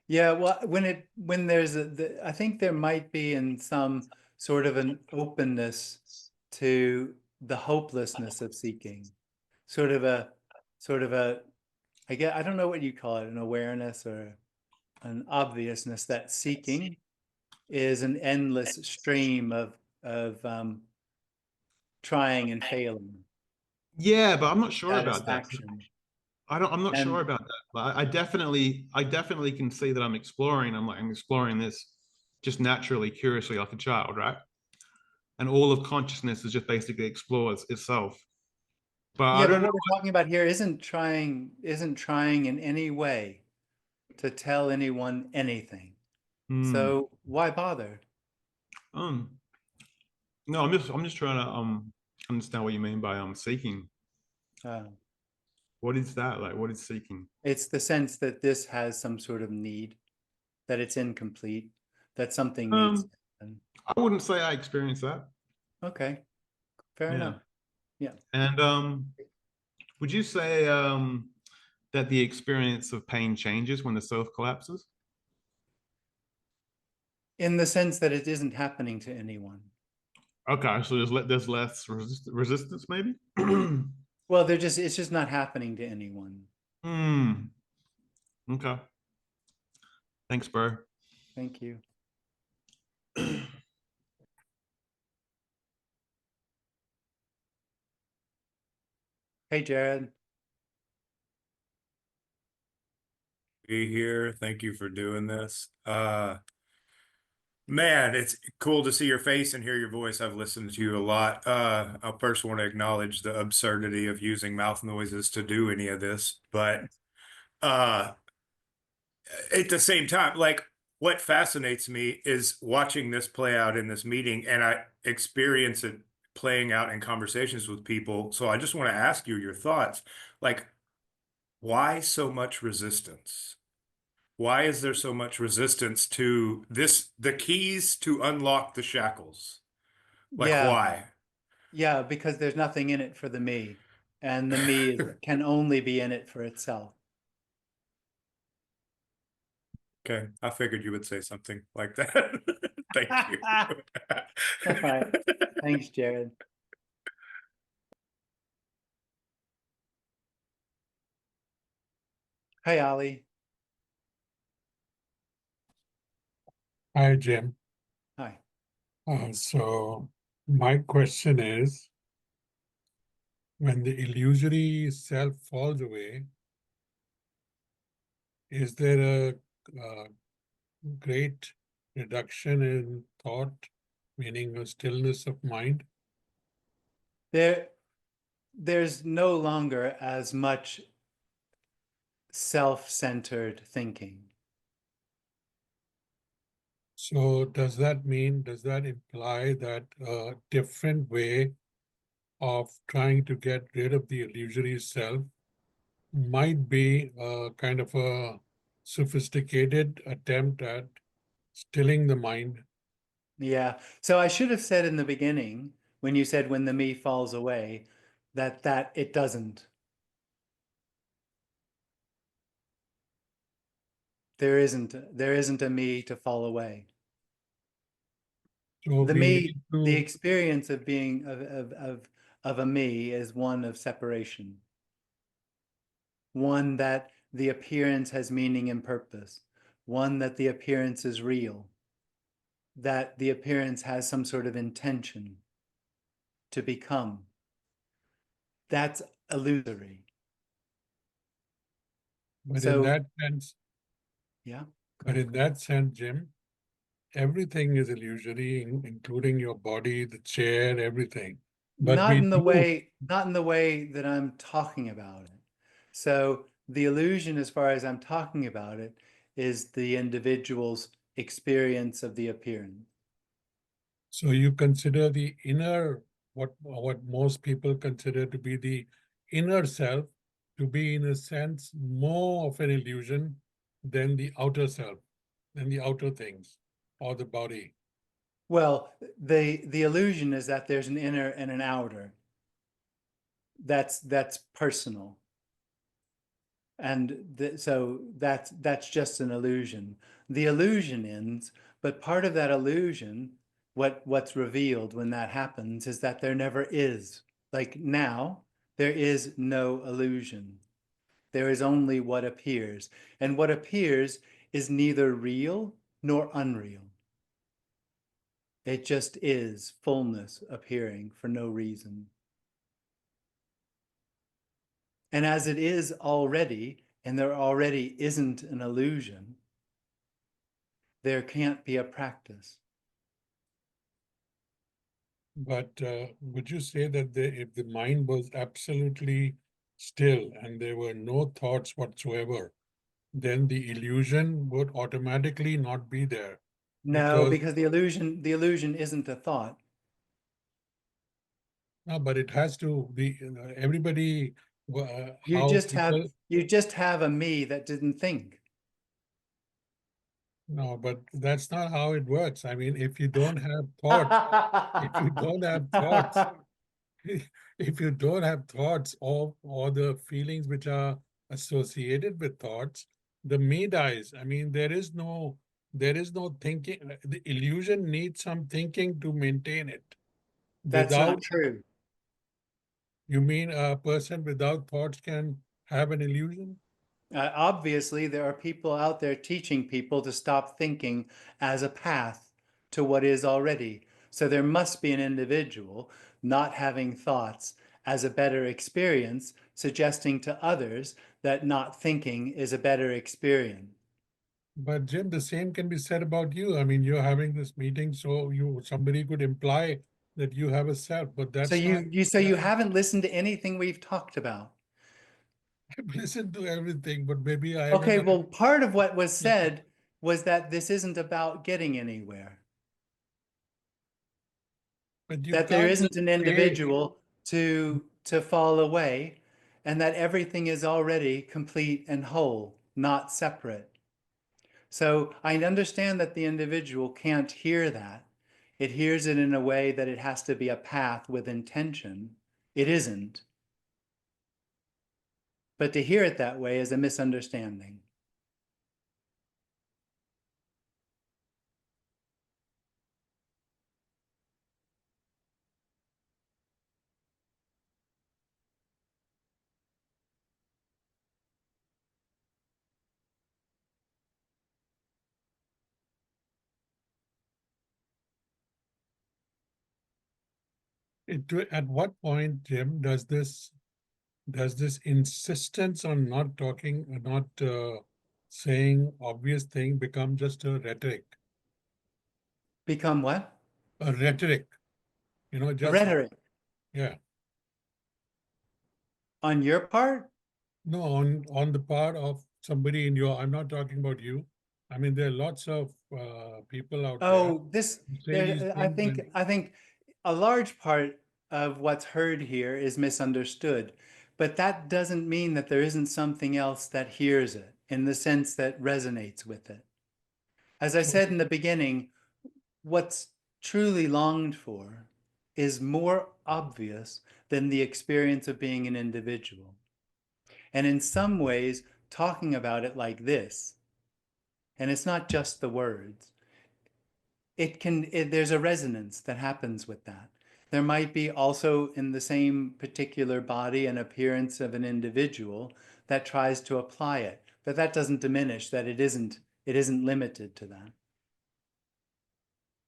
Yeah, well, when there's I think there might be in some sort of an openness to the hopelessness of seeking, sort of a, I don't know what you call it, an awareness or an obviousness that seeking is an endless stream of trying and failing, Yeah, but I'm not sure about that. satisfaction. I'm not sure And about that, but I definitely can see that I'm exploring. I'm exploring this just naturally, curiously, like a child, right? And all of consciousness is just basically explores itself. But I yeah, but don't know. what we're talking about here isn't trying in any way to tell anyone anything. Hmm. So why bother? Um, no, I'm just trying to understand what you mean by seeking. Uh, What is that? Like, what is seeking? it's the sense that this has some sort of need, that it's incomplete, that something needs Um, to happen. I wouldn't say I experienced that. Okay, fair Yeah. enough. Yeah. And would you say that the experience of pain changes when the self collapses? In the sense that it isn't happening to anyone. Okay, so there's less resistance, maybe. Well, it's just not happening to anyone. Hmm. Okay. Thanks, bro. Thank you. Hey, Jared. Be here. Thank you for doing this. Man, it's cool to see your face and hear your voice. I've listened to you a lot. I first want to acknowledge the absurdity of using mouth noises to do any of this, but uh at the same time, like what fascinates me is watching this play out in this meeting, and I experience it playing out in conversations with people. So I just want to ask you your thoughts. Like, why so much resistance? Why is there so much resistance to this, the keys to unlock the shackles? Like, Yeah. why? Yeah, because there's nothing in it for the me, and the me can only be in it for itself. Okay, I figured you would say something like that. Thank you. All right. Thanks, Jared. Hi, Ali. Hi, Jim. Hi. So my question is, when the illusory self falls away, is there a great reduction in thought, meaning a stillness of mind? There's no longer as much self-centered thinking. So does that imply that a different way of trying to get rid of the illusory self might be a kind of a sophisticated attempt at stilling the mind? Yeah. So I should have said in the beginning, when you said when the me falls away, that it doesn't. There isn't a me to fall away. So The we me, need the to, experience of being of a me is one of separation. One that the appearance has meaning and purpose. One that the appearance is real. That the appearance has some sort of intention to become. That's illusory. but in So that sense, yeah. but in that sense, Jim, everything is illusory, including your body, the chair, everything. But Not we in the do. way that I'm talking about it. So the illusion, as far as I'm talking about it, is the individual's experience of the appearance. So you consider the inner, what most people consider to be the inner self, to be in a sense more of an illusion than the outer self, than the outer things or the body. Well, the illusion is that there's an inner and an outer. That's personal. And so that's just an illusion. The illusion ends, but part of that illusion, what's revealed when that happens, is that there never is. Like now, there is no illusion. There is only what appears. And what appears is neither real nor unreal. It just is fullness appearing for no reason. And as it is already, and there already isn't an illusion, there can't be a practice. But would you say that if the mind was absolutely still and there were no thoughts whatsoever, then the illusion would automatically not be there? No, because the illusion isn't a thought. No, but it has to be. Everybody, You how just people. have a me that didn't think. No, but that's not how it works. I mean, if you don't have thoughts, if you don't have thoughts, if you don't have thoughts or the feelings which are associated with thoughts, the me dies. I mean, there is no thinking. The illusion needs some thinking to maintain it. That's Without, not true. you mean a person without thoughts can have an illusion? Obviously, there are people out there teaching people to stop thinking as a path to what is already. So there must be an individual not having thoughts as a better experience, suggesting to others that not thinking is a better experience. But Jim, the same can be said about you. I mean, you're having this meeting, so somebody could imply that you have a self, but So that's not. you haven't listened to anything we've talked about. I've listened to everything, but maybe I Okay, haven't. well, part of what was said was that this isn't about getting anywhere. But you That there can't isn't just an say, individual to fall away, and that everything is already complete and whole, not separate. So I understand that the individual can't hear that. It hears it in a way that it has to be a path with intention. It isn't. But to hear it that way is a misunderstanding. at what point, Jim, does this insistence on not talking, not saying obvious thing become just a rhetoric? Become what? A rhetoric, A just rhetoric. yeah. On your part? No, on the part of somebody in your. I'm not talking about you. I mean, there are lots of people out there Oh, who say these I things, think and I think a large part of what's heard here is misunderstood, but that doesn't mean that there isn't something else that hears it in the sense that resonates with it. As I said in the beginning, what's truly longed for is more obvious than the experience of being an individual. And in some ways, talking about it like this, and it's not just the words, there's a resonance that happens with that. There might be also in the same particular body an appearance of an individual that tries to apply it, but that doesn't diminish that it isn't limited to that.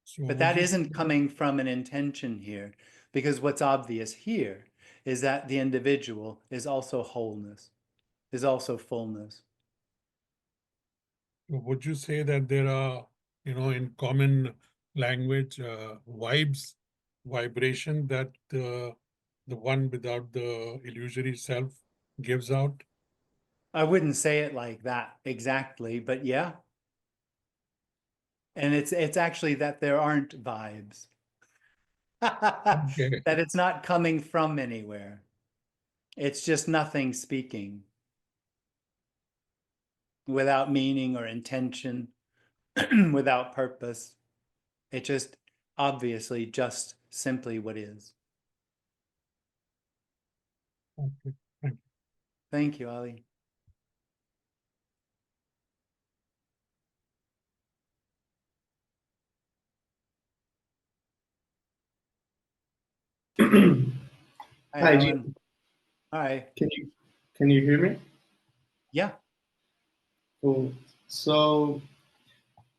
so But would that you isn't coming from an intention here, because what's obvious here is that the individual is also wholeness, is also fullness. would you say that there are, in common language, vibration that the one without the illusory self gives out? I wouldn't say it like that exactly, but yeah. And it's actually that there aren't vibes. Okay. That it's not coming from anywhere. It's just nothing speaking without meaning or intention, without purpose. It just obviously just simply what is. Okay. Thank you. Thank you, Ali. Hi, Hi, Alan. Jim. Hi. Can you hear me? Yeah. Cool. So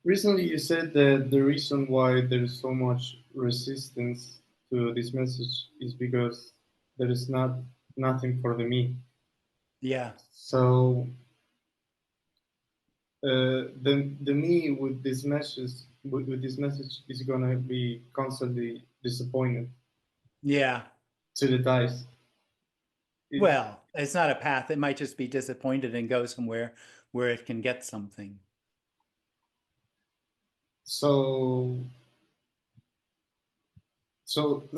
recently you said that the reason why there's so much resistance to this message is because there is nothing for the me. Yeah. So the me with this message with this message is gonna be constantly disappointed Yeah. to the dice. Well, it's not a path. It might just be disappointed and go somewhere where it can get something. So so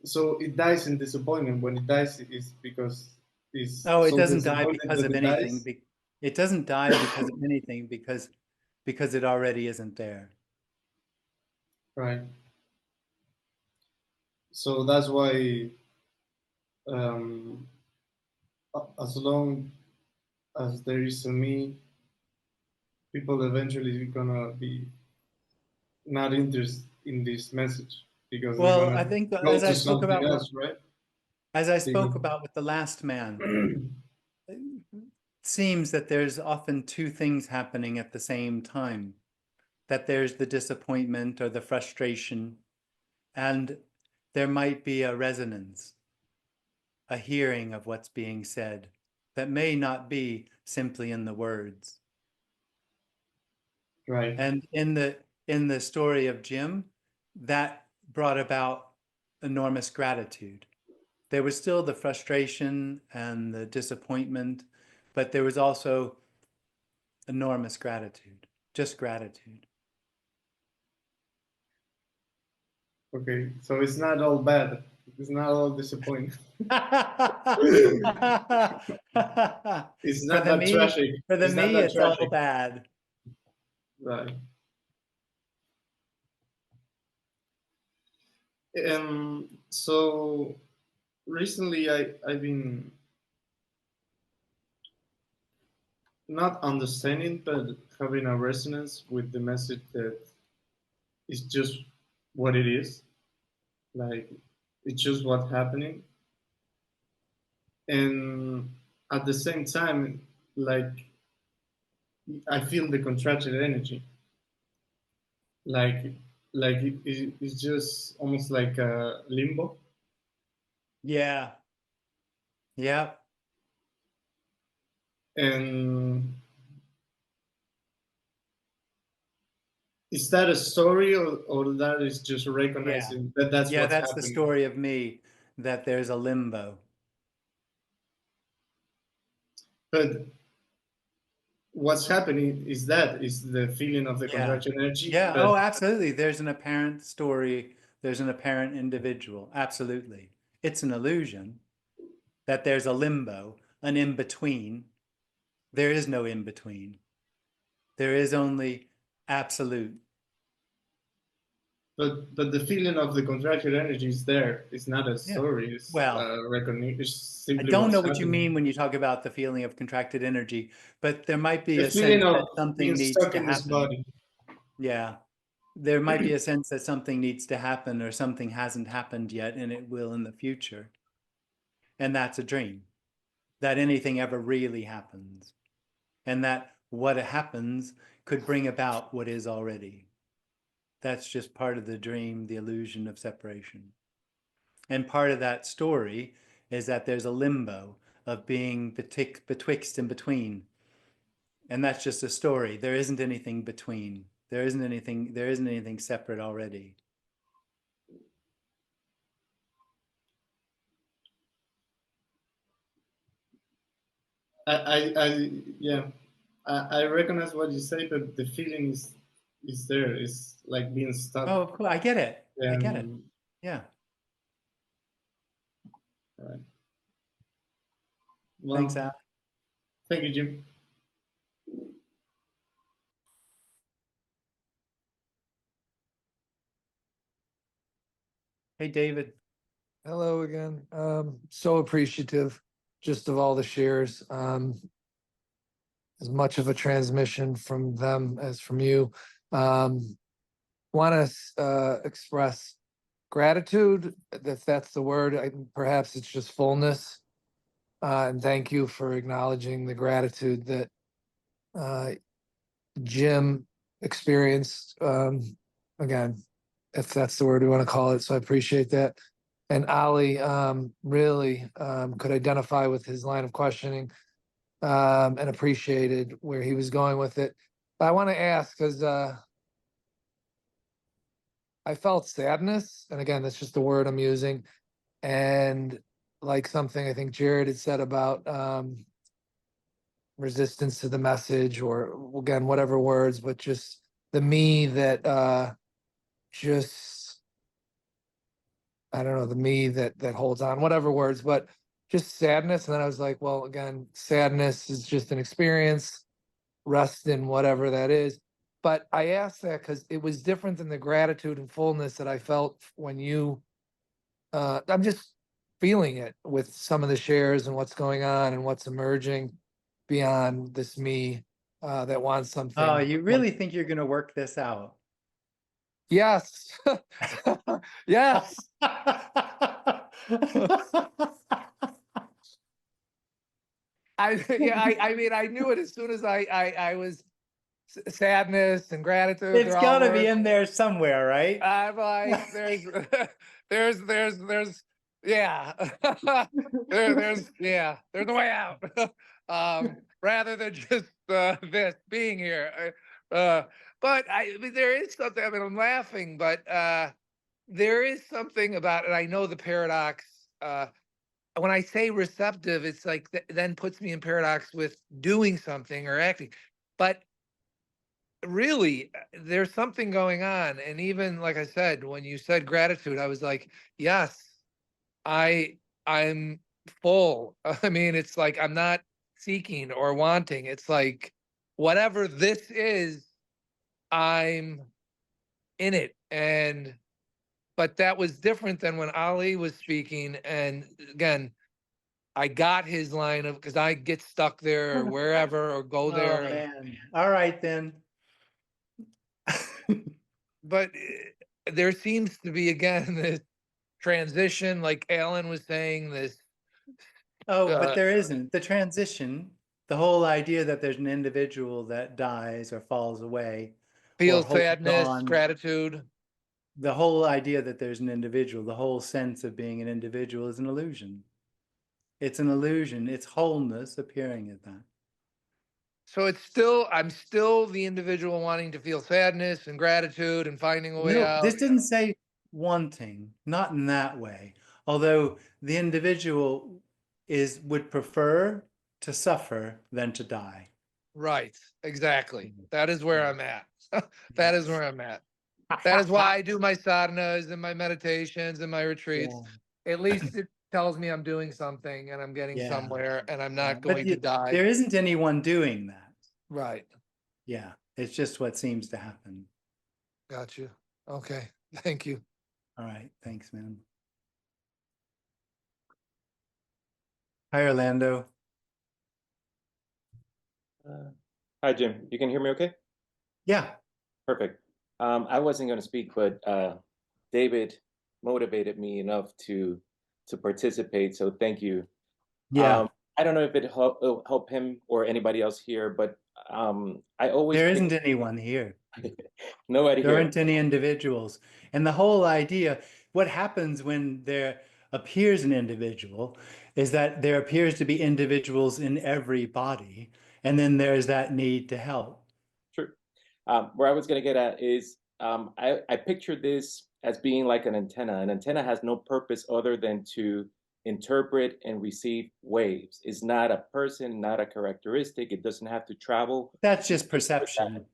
so it dies in disappointment. When it dies, it's because it's Oh, it so doesn't die disappointed because that of it anything. dies. It doesn't die because of anything because it already isn't there. Right. So that's why, um, as long as there is a me, people eventually gonna be not interested in this message because they're Well, gonna I think go as to I spoke something about with else, right? with the last man, it seems that there's often two things happening at the same time. That there's the disappointment or the frustration, and there might be a resonance, a hearing of what's being said that may not be simply in the words. Right. And in the story of Jim, that brought about enormous gratitude. There was still the frustration and the disappointment, but there was also enormous gratitude, just gratitude. Okay, so it's not all bad. It's not all disappointing. It's For not the that me, tragic. for the It's not me, that it's all tragic. bad. Right. So recently I've been not understanding, but having a resonance with the message that it's just what it is. Like it's just what's happening. And at the same time, like I feel the contracted energy. Like it's just almost like a limbo. Yeah. Yeah. And is that a story, or that is just recognizing that that's Yeah, what's that's the happening? story of me, that there's a limbo. But what's happening is that is the feeling of the Yeah. contraction energy. Yeah. But Oh, absolutely. There's an apparent story. There's an apparent individual. Absolutely. It's an illusion that there's a limbo, an in-between. There is no in-between. There is only absolute. but the feeling of the contracted energy is there. It's not a Yeah. story. It's Well, recognition. It's I simply don't what's know what you happening. mean when you talk about the feeling of contracted energy, but there might be The a feeling sense of that something being needs stuck to in this happen. body. Yeah. There might be a sense that something needs to happen or something hasn't happened yet and it will in the future. And that's a dream, that anything ever really happens. And that what happens could bring about what is already. That's just part of the dream, the illusion of separation. And part of that story is that there's a limbo of being betwixt and between. And that's just a story. There isn't anything between. There isn't anything separate already. Yeah, I recognize what you say, but the feeling is there. It's like being stuck. Oh, of course. I get it. I get it. And Yeah. right. Thanks, Well, Al. thank you, Jim. Hey, David. Hello again. So appreciative just of all the shares. As much of a transmission from them as from you. Want to express gratitude, if that's the word. Perhaps it's just fullness. And thank you for acknowledging the gratitude that Jim experienced. Again, if that's the word we want to call it. So I appreciate that. and Ali really could identify with his line of questioning and appreciated where he was going with it. But I want to ask, because I felt sadness, and again, that's just the word I'm using, and like something I think Jared had said about resistance to the message, or again, whatever words, but just the me that just, I don't know, the me that holds on, whatever words, but just sadness. And then I was like, well, again, sadness is just an experience, rest in whatever that is. But I asked that because it was different than the gratitude and fullness that I felt when you, I'm just feeling it with some of the shares and what's going on and what's emerging beyond this me that wants something. Oh, you really think you're going to work this out? Yes. Yes. I mean, I knew it as soon as I was sadness and gratitude. It's they're all got to be words. in there somewhere, right? I'm like, there's, yeah, there's a way out. Rather than just this being here. But I mean, there is something. I mean, I'm laughing, but there is something about it. I know the paradox. When I say receptive, it's like then puts me in paradox with doing something or acting. But really, there's something going on. And even like I said, when you said gratitude, I was like, yes, I'm full. I mean, it's like I'm not seeking or wanting. It's like whatever this is, I'm in it. And but that was different than when Ali was speaking. And again, I got his line of, because I get stuck there or wherever or go Oh, there. man. All right, then. But there seems to be, again, this transition, like Alan was saying, this. Oh, but there isn't. The transition, the whole idea that there's an individual that dies or falls away, Feel or holds sadness, on, gratitude. the whole idea that there's an individual, the whole sense of being an individual is an illusion. It's an illusion. It's wholeness appearing at that. So it's still, I'm still the individual wanting to feel sadness and gratitude and finding a way No, out. this didn't say wanting, not in that way. Although the individual would prefer to suffer than to die. Right, exactly. That is where I'm at. That is where I'm at. That is why I do my sadhanas and my meditations and my retreats. Yeah. At least it tells me I'm doing something and I'm getting Yeah. somewhere and I'm Yeah. not going to die. There isn't anyone doing that. Right. Yeah. It's just what seems to happen. Got you. Okay. Thank you. All right. Thanks, man. Hi, Orlando. Hi, Jim. You can hear me okay? Yeah. Perfect. I wasn't going to speak, but David motivated me enough to participate. So thank you. Yeah. I don't know if it'll help him or anybody else here, but I always There isn't anyone here. nobody There here. aren't any individuals. And the whole idea, what happens when there appears an individual is that there appears to be individuals in every body. And then there's that need to help. True. Where I was going to get at is I pictured this as being like an antenna. An antenna has no purpose other than to interpret and receive waves. It's not a person, not a characteristic. It doesn't have to travel. That's just perception.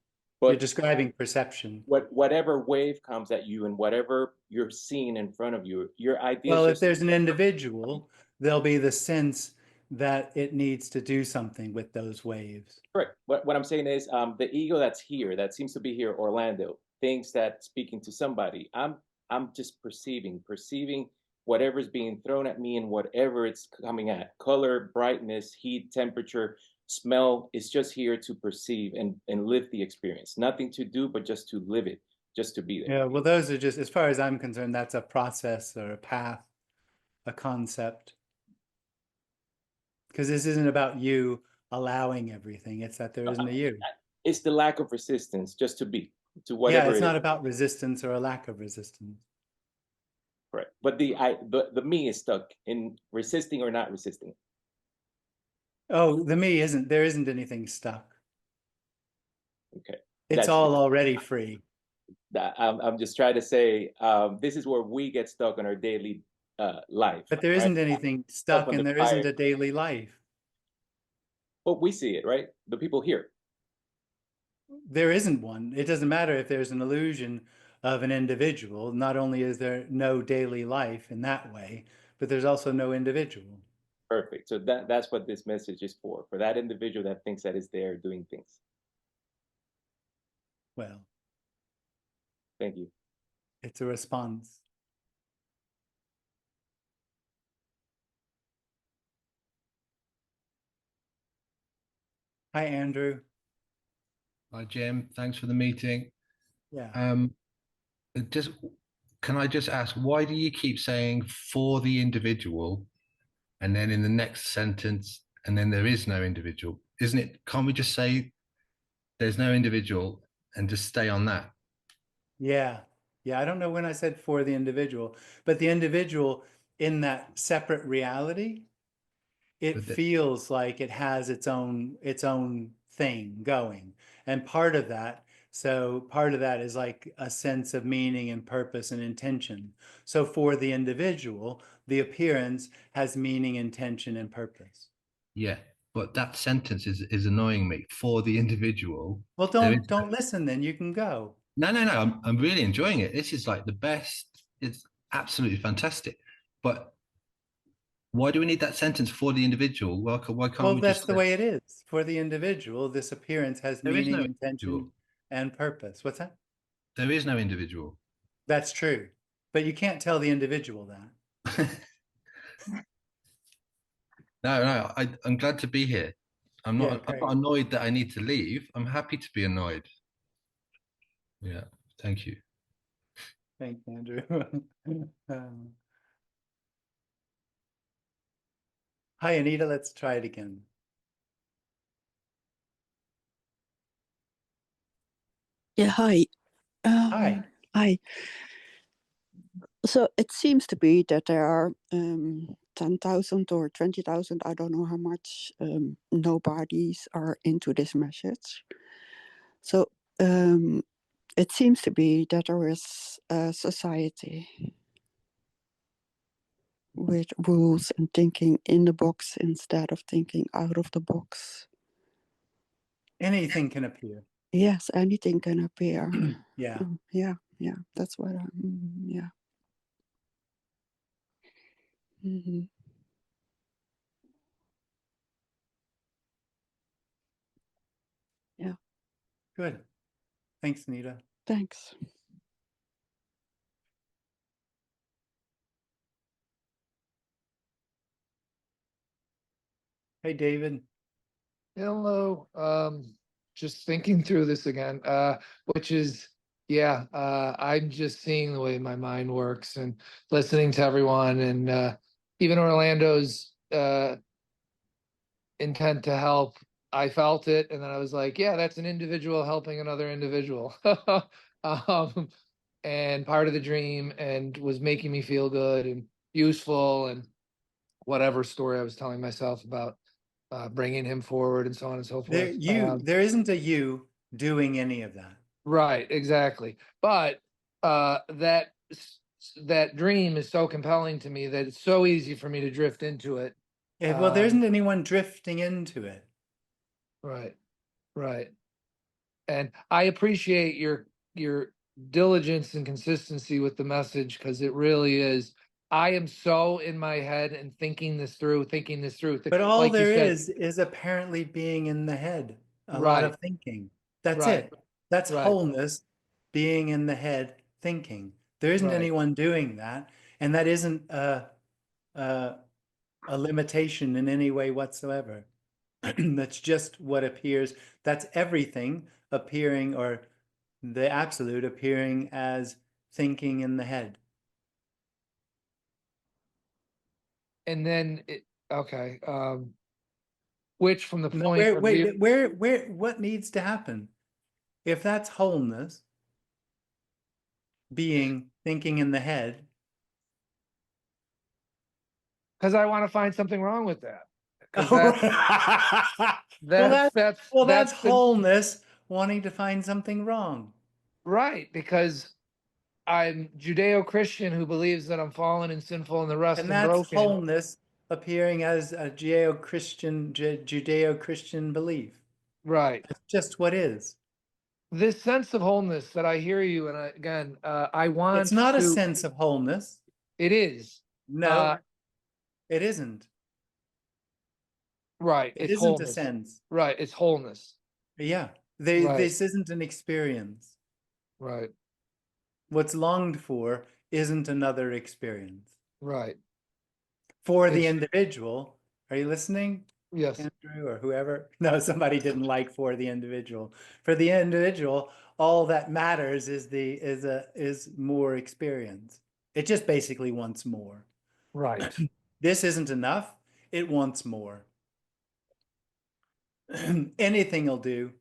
But you're describing perception. Whatever wave comes at you and whatever you're seeing in front of you, your idea. Well, if there's an individual, there'll be the sense that it needs to do something with those waves. Correct. What I'm saying is the ego that's here, that seems to be here, Orlando, thinks that speaking to somebody, I'm just perceiving whatever's being thrown at me and whatever it's coming at. Color, brightness, heat, temperature, smell is just here to perceive and live the experience. Nothing to do, but just to live it, just to be there. Yeah, well, those are just, as far as I'm concerned, that's a process or a path, a concept. Because this isn't about you allowing everything. It's that there isn't a you. It's the lack of resistance just to be, to whatever. Yeah, it's not about resistance or a lack of resistance. Correct. but the me is stuck in resisting or not resisting. Oh, the me isn't, there isn't anything stuck. Okay. It's That's all already free. I'm just trying to say, this is where we get stuck on our daily life. But there right? isn't anything stuck on and the there isn't fire. a daily life. But we see it, right? The people here. There isn't one. It doesn't matter if there's an illusion of an individual. Not only is there no daily life in that way, but there's also no individual. Perfect. So that's what this message is for that individual that thinks that is there doing things. Well, Thank you. it's a response. Hi, Andrew. Hi, Jim. Thanks for the meeting. Yeah. Can I just ask, why do you keep saying for the individual, and then in the next sentence, and then there is no individual? Isn't it? Can't we just say there's no individual and just stay on that? Yeah. Yeah. I don't know when I said for the individual, but the individual in that separate reality, it feels like it has its own thing going. And part of that is like a sense of meaning and purpose and intention. So for the individual, the appearance has meaning, intention, and purpose. Yeah, but that sentence is annoying me. For the individual. Well, don't listen then, you can go. No. I'm really enjoying it. This is like the best. It's absolutely fantastic. But why do we need that sentence for the individual? Why can't Well, we that's just the way it is. For the individual, this appearance has There is meaning, no intention, individual. and purpose. What's that? There is no individual. That's true. But you can't tell the individual that. No, I'm glad to be here. I'm not great. annoyed that I need to leave. I'm happy to be annoyed. Yeah, thank you. Thanks, Andrew. Hi, Anita. Let's try it again. Yeah, hi. Hi. Hi. So it seems to be that there are 10,000 or 20,000, I don't know how much, nobodies are into this message. So it seems to be that there is a society with rules and thinking in the box instead of thinking out of the box. Anything can appear. Yes, anything can appear. Yeah. Yeah, that's what yeah. Mm-hmm. Yeah. Good. Thanks, Anita. Thanks. Hey, David. Hello. Just thinking through this again, which is, I'm just seeing the way my mind works and listening to everyone, and even Orlando's intent to help. I felt it, and then I was like, yeah, that's an individual helping another individual. And part of the dream, and was making me feel good and useful, and whatever story I was telling myself about bringing him forward and so on and so forth. There isn't a you doing any of that. Right, exactly. But that dream is so compelling to me that it's so easy for me to drift into it. Well, there isn't anyone drifting into it. Right, right. And I appreciate your diligence and consistency with the message, because it really is. I am so in my head and thinking this through. But all like there you said, is apparently being in the head, a lot Right. of thinking. That's Right. it. That's Right. wholeness, being in the head, thinking. There isn't Right. anyone doing that, and that isn't a limitation in any way whatsoever. That's just what appears. That's everything appearing, or the absolute appearing as thinking in the head. and then okay. Which from the No, point of view, what needs to happen? If that's wholeness, being, thinking in the head, Because I want to find something wrong with that. Because well, that's that's the wholeness wanting to find something wrong. right, because I'm Judeo-Christian who believes that I'm fallen and sinful and the rest And and that's broken. wholeness appearing as a Judeo-Christian belief. Right. It's just what is. This sense of wholeness that I hear you, and again, I want It's not a to. sense of wholeness. It is. No, it isn't. Right. It It's isn't a wholeness. sense. Right. It's wholeness. Yeah. Right. This isn't an experience. Right. What's longed for isn't another experience. Right. For the individual, are you listening? Yes. Andrew or whoever? No, somebody didn't like for the individual. For the individual, all that matters is more experience. It just basically wants more. Right. This isn't enough. It wants more. Anything will do.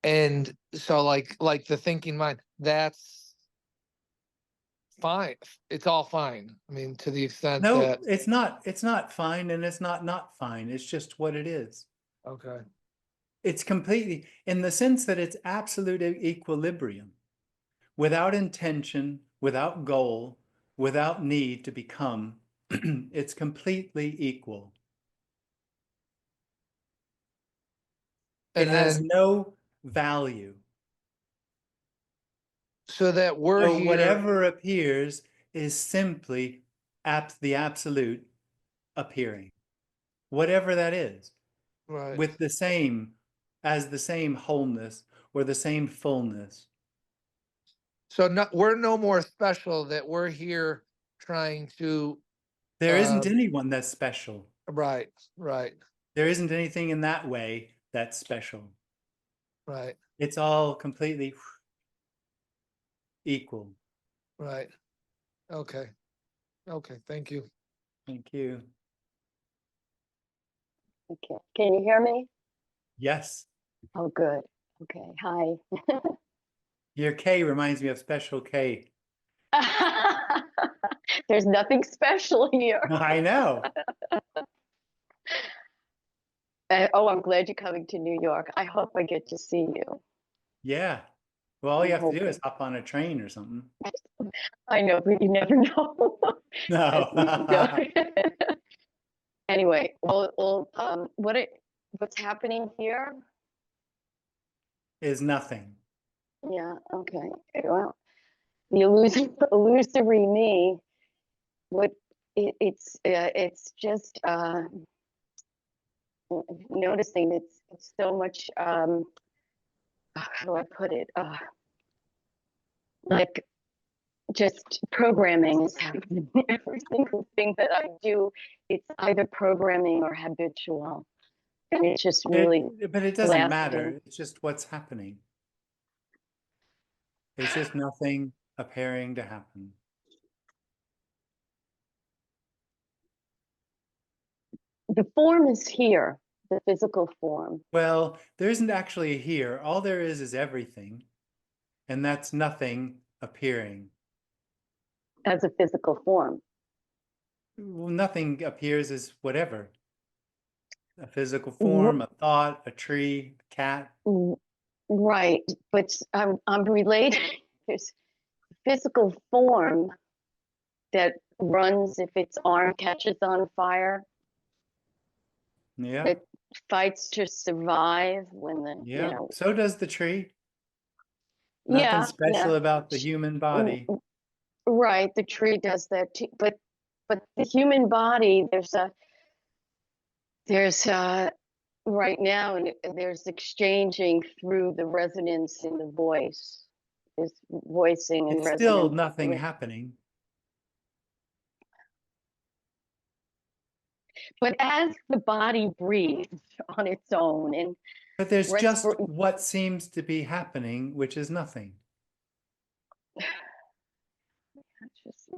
And so like the thinking mind, that's fine. It's all fine. I mean, to the extent No, that it's not fine and it's not fine. It's just what it is. okay. It's completely in the sense that it's absolute equilibrium, without intention, without goal, without need to become. It's completely equal. And it has then no value. so that we're So here. whatever appears is simply the absolute appearing, whatever that is, Right. with the same wholeness or the same fullness. So we're no more special that we're here trying to. There isn't anyone that's special. Right. Right. There isn't anything in that way that's special. Right. It's all completely equal. Right. Okay. Okay. Thank you. Thank you. Okay. Can you hear me? Yes. Oh, good. Okay. Hi. Your K reminds me of Special K. There's nothing special here. I know. Oh, I'm glad you're coming to New York. I hope I get to see you. Yeah. Well, all you I'm have to do is hoping. hop on a train or something. I know, but you never know. No. Anyway, well, what's happening here? Is nothing. Yeah. Okay. Well, the illusory me. What it's just noticing it's so much. How do I put it? Like just programming is happening. Every single thing that I do, it's either programming or habitual. And it's just really But it doesn't lasting. matter. It's just what's happening. It's just nothing appearing to happen. The form is here, the physical form. Well, there isn't actually a here. All there is everything. And that's nothing appearing. As a physical form. Well, nothing appears as whatever. A physical form, a thought, a tree, a cat. Right, but I'm related. There's physical form that runs if its arm catches on fire. Yeah. It fights to survive when the Yeah. So does the tree. Nothing yeah, special about the human body. Right, the tree does that too. But the human body, there's right now there's exchanging through the resonance in the voice. There's voicing and It's resonance. still nothing happening. But as the body breathes on its own, but there's just what seems to be happening, which is nothing.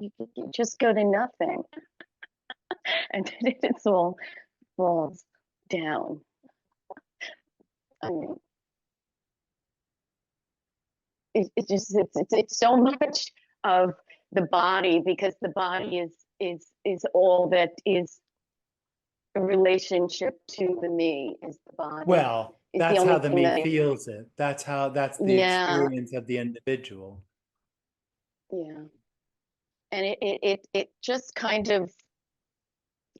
You just go to nothing, and then it's all falls down. I mean, it's so much of the body, because the body is all that is a relationship to the me, is the body. Well, Is the that's only how the thing me that feels it. That's the yeah, experience of the individual. yeah. And it just kind of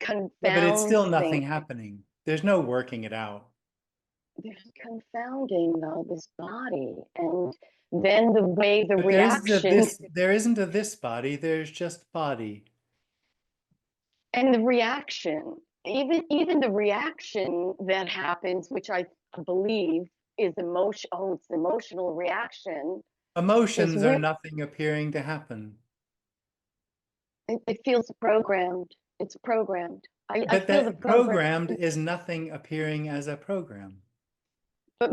Yeah, but it's confounds still nothing things. happening. There's no working it out. There's confounding though, this body, and then the way the But reaction there isn't a this body, there's just body. and the reaction, even the reaction that happens, which I believe is emotion. Oh, it's the emotional reaction. Emotions are Real, nothing appearing to happen. it feels programmed. It's programmed. I But feel the that program. programmed is nothing appearing as a program. But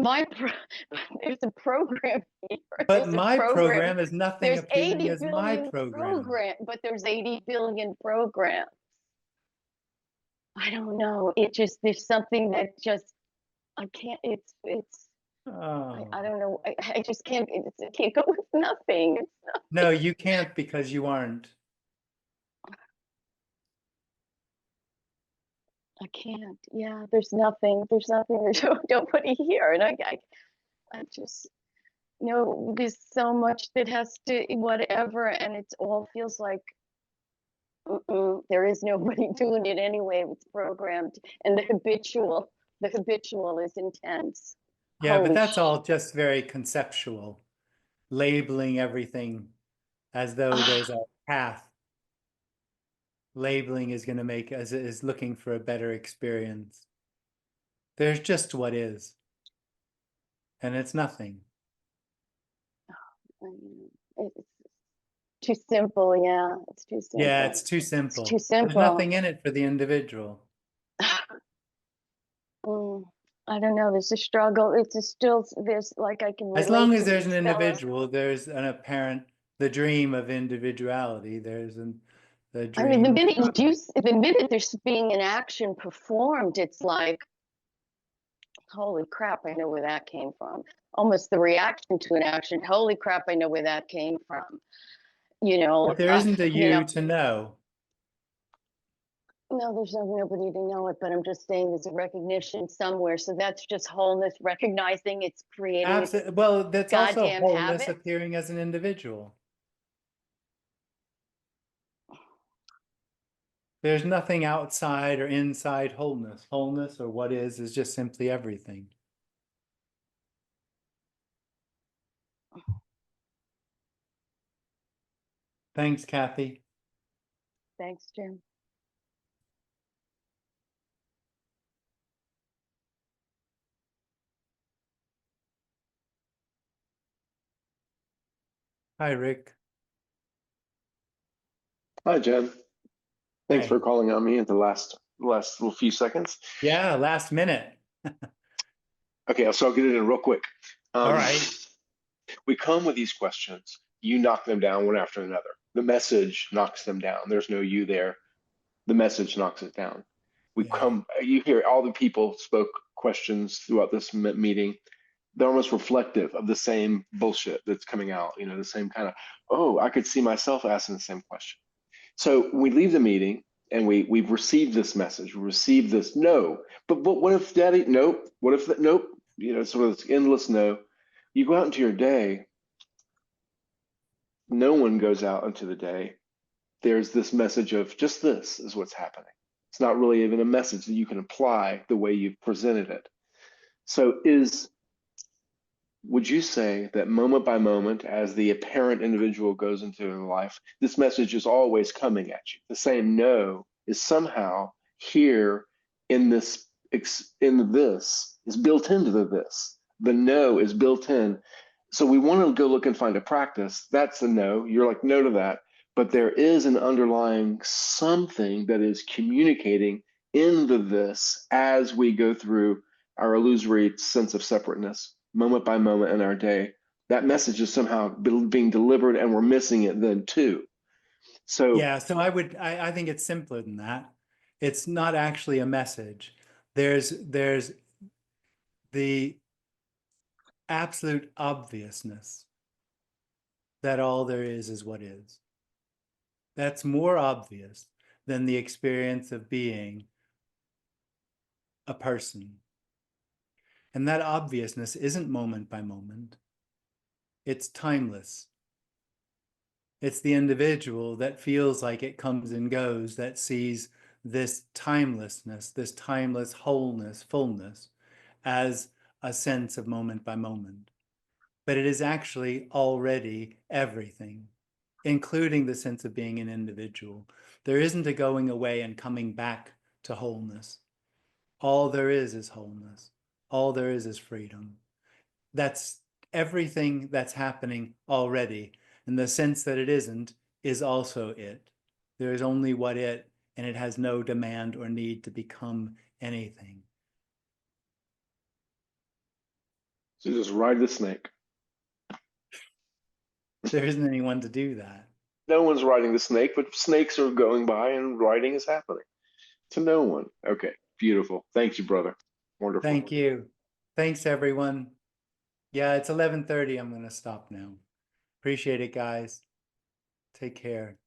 there's a program here. But There's a my program. program is nothing There's appearing 80 as my billion program. but there's 80 billion programs. I don't know. It just, there's something that just, I can't, Oh. I don't know. I just can't, I can't go with nothing. It's nothing. No, you can't because you aren't. I can't. Yeah, there's nothing. There's nobody here. And I just, no, there's so much that has to, whatever. And it all feels like, there is nobody doing it anyway. It's programmed, and the habitual is intense. Yeah, but Holy that's shit. all just very conceptual, labeling everything as though there's a path. Labeling is going to make us is looking for a better experience. There's just what is, and it's nothing. It's too simple. Yeah, it's too simple. Yeah, it's too simple. It's too simple. There's nothing in it for the individual. I don't know. There's a struggle. There's like I can relate. As long as to there's an these fellas. individual, there's an apparent, the dream of individuality. There's the dream. I mean, the minute there's being an action performed, it's like, holy crap, I know where that came from. Almost the reaction to an action. Holy crap, I know where that came from. You know, But there isn't a you to know. No, there's nobody to know it, but I'm just saying there's a recognition somewhere. So that's just wholeness, recognizing it's creating. Absolutely. Well, that's also goddamn wholeness habit. appearing as an individual. There's nothing outside or inside wholeness. Wholeness, or what is just simply everything. Thanks, Kathy. Thanks, Jim. Hi, Rick. Hi, Jen. Thanks Hi. for calling on me at the last little few seconds. Yeah, last minute. Okay, so I'll get it in real quick. All right. We come with these questions. You knock them down one after another. The message knocks them down. There's no you there. The message knocks it down. You hear all the people spoke questions throughout this meeting. They're almost reflective of the same bullshit that's coming out, the same kind of, oh, I could see myself asking the same question. So we leave the meeting and we've received this message, we received this no, but what if daddy, nope, what if that, nope, sort of this endless no. You go out into your day, no one goes out into the day. There's this message of just this is what's happening. It's not really even a message that you can apply the way you've presented it. So would you say that moment by moment, as the apparent individual goes into their life, this message is always coming at you? The same no is somehow here in this is built into the this. The no is built in. So we want to go look and find a practice. That's a no. You're like, no to that. But there is an underlying something that is communicating in the this as we go through our illusory sense of separateness, moment by moment in our day. That message is somehow being delivered, and we're missing it then too. So yeah, so I think it's simpler than that. It's not actually a message. There's the absolute obviousness that all there is what is. That's more obvious than the experience of being a person. And that obviousness isn't moment by moment. It's timeless. It's the individual that feels like it comes and goes, that sees this timelessness, this timeless wholeness, fullness, as a sense of moment by moment. But it is actually already everything, including the sense of being an individual. There isn't a going away and coming back to wholeness. All there is wholeness. All there is freedom. That's everything that's happening already. And the sense that it isn't is also it. There is only what it, and it has no demand or need to become anything. So just ride the snake. There isn't anyone to do that. No one's riding the snake, but snakes are going by and riding is happening. To no one. Okay, beautiful. Thank you, brother. Wonderful. Thank you. Thanks, everyone. Yeah, it's 11:30. I'm going to stop now. Appreciate it, guys. Take care.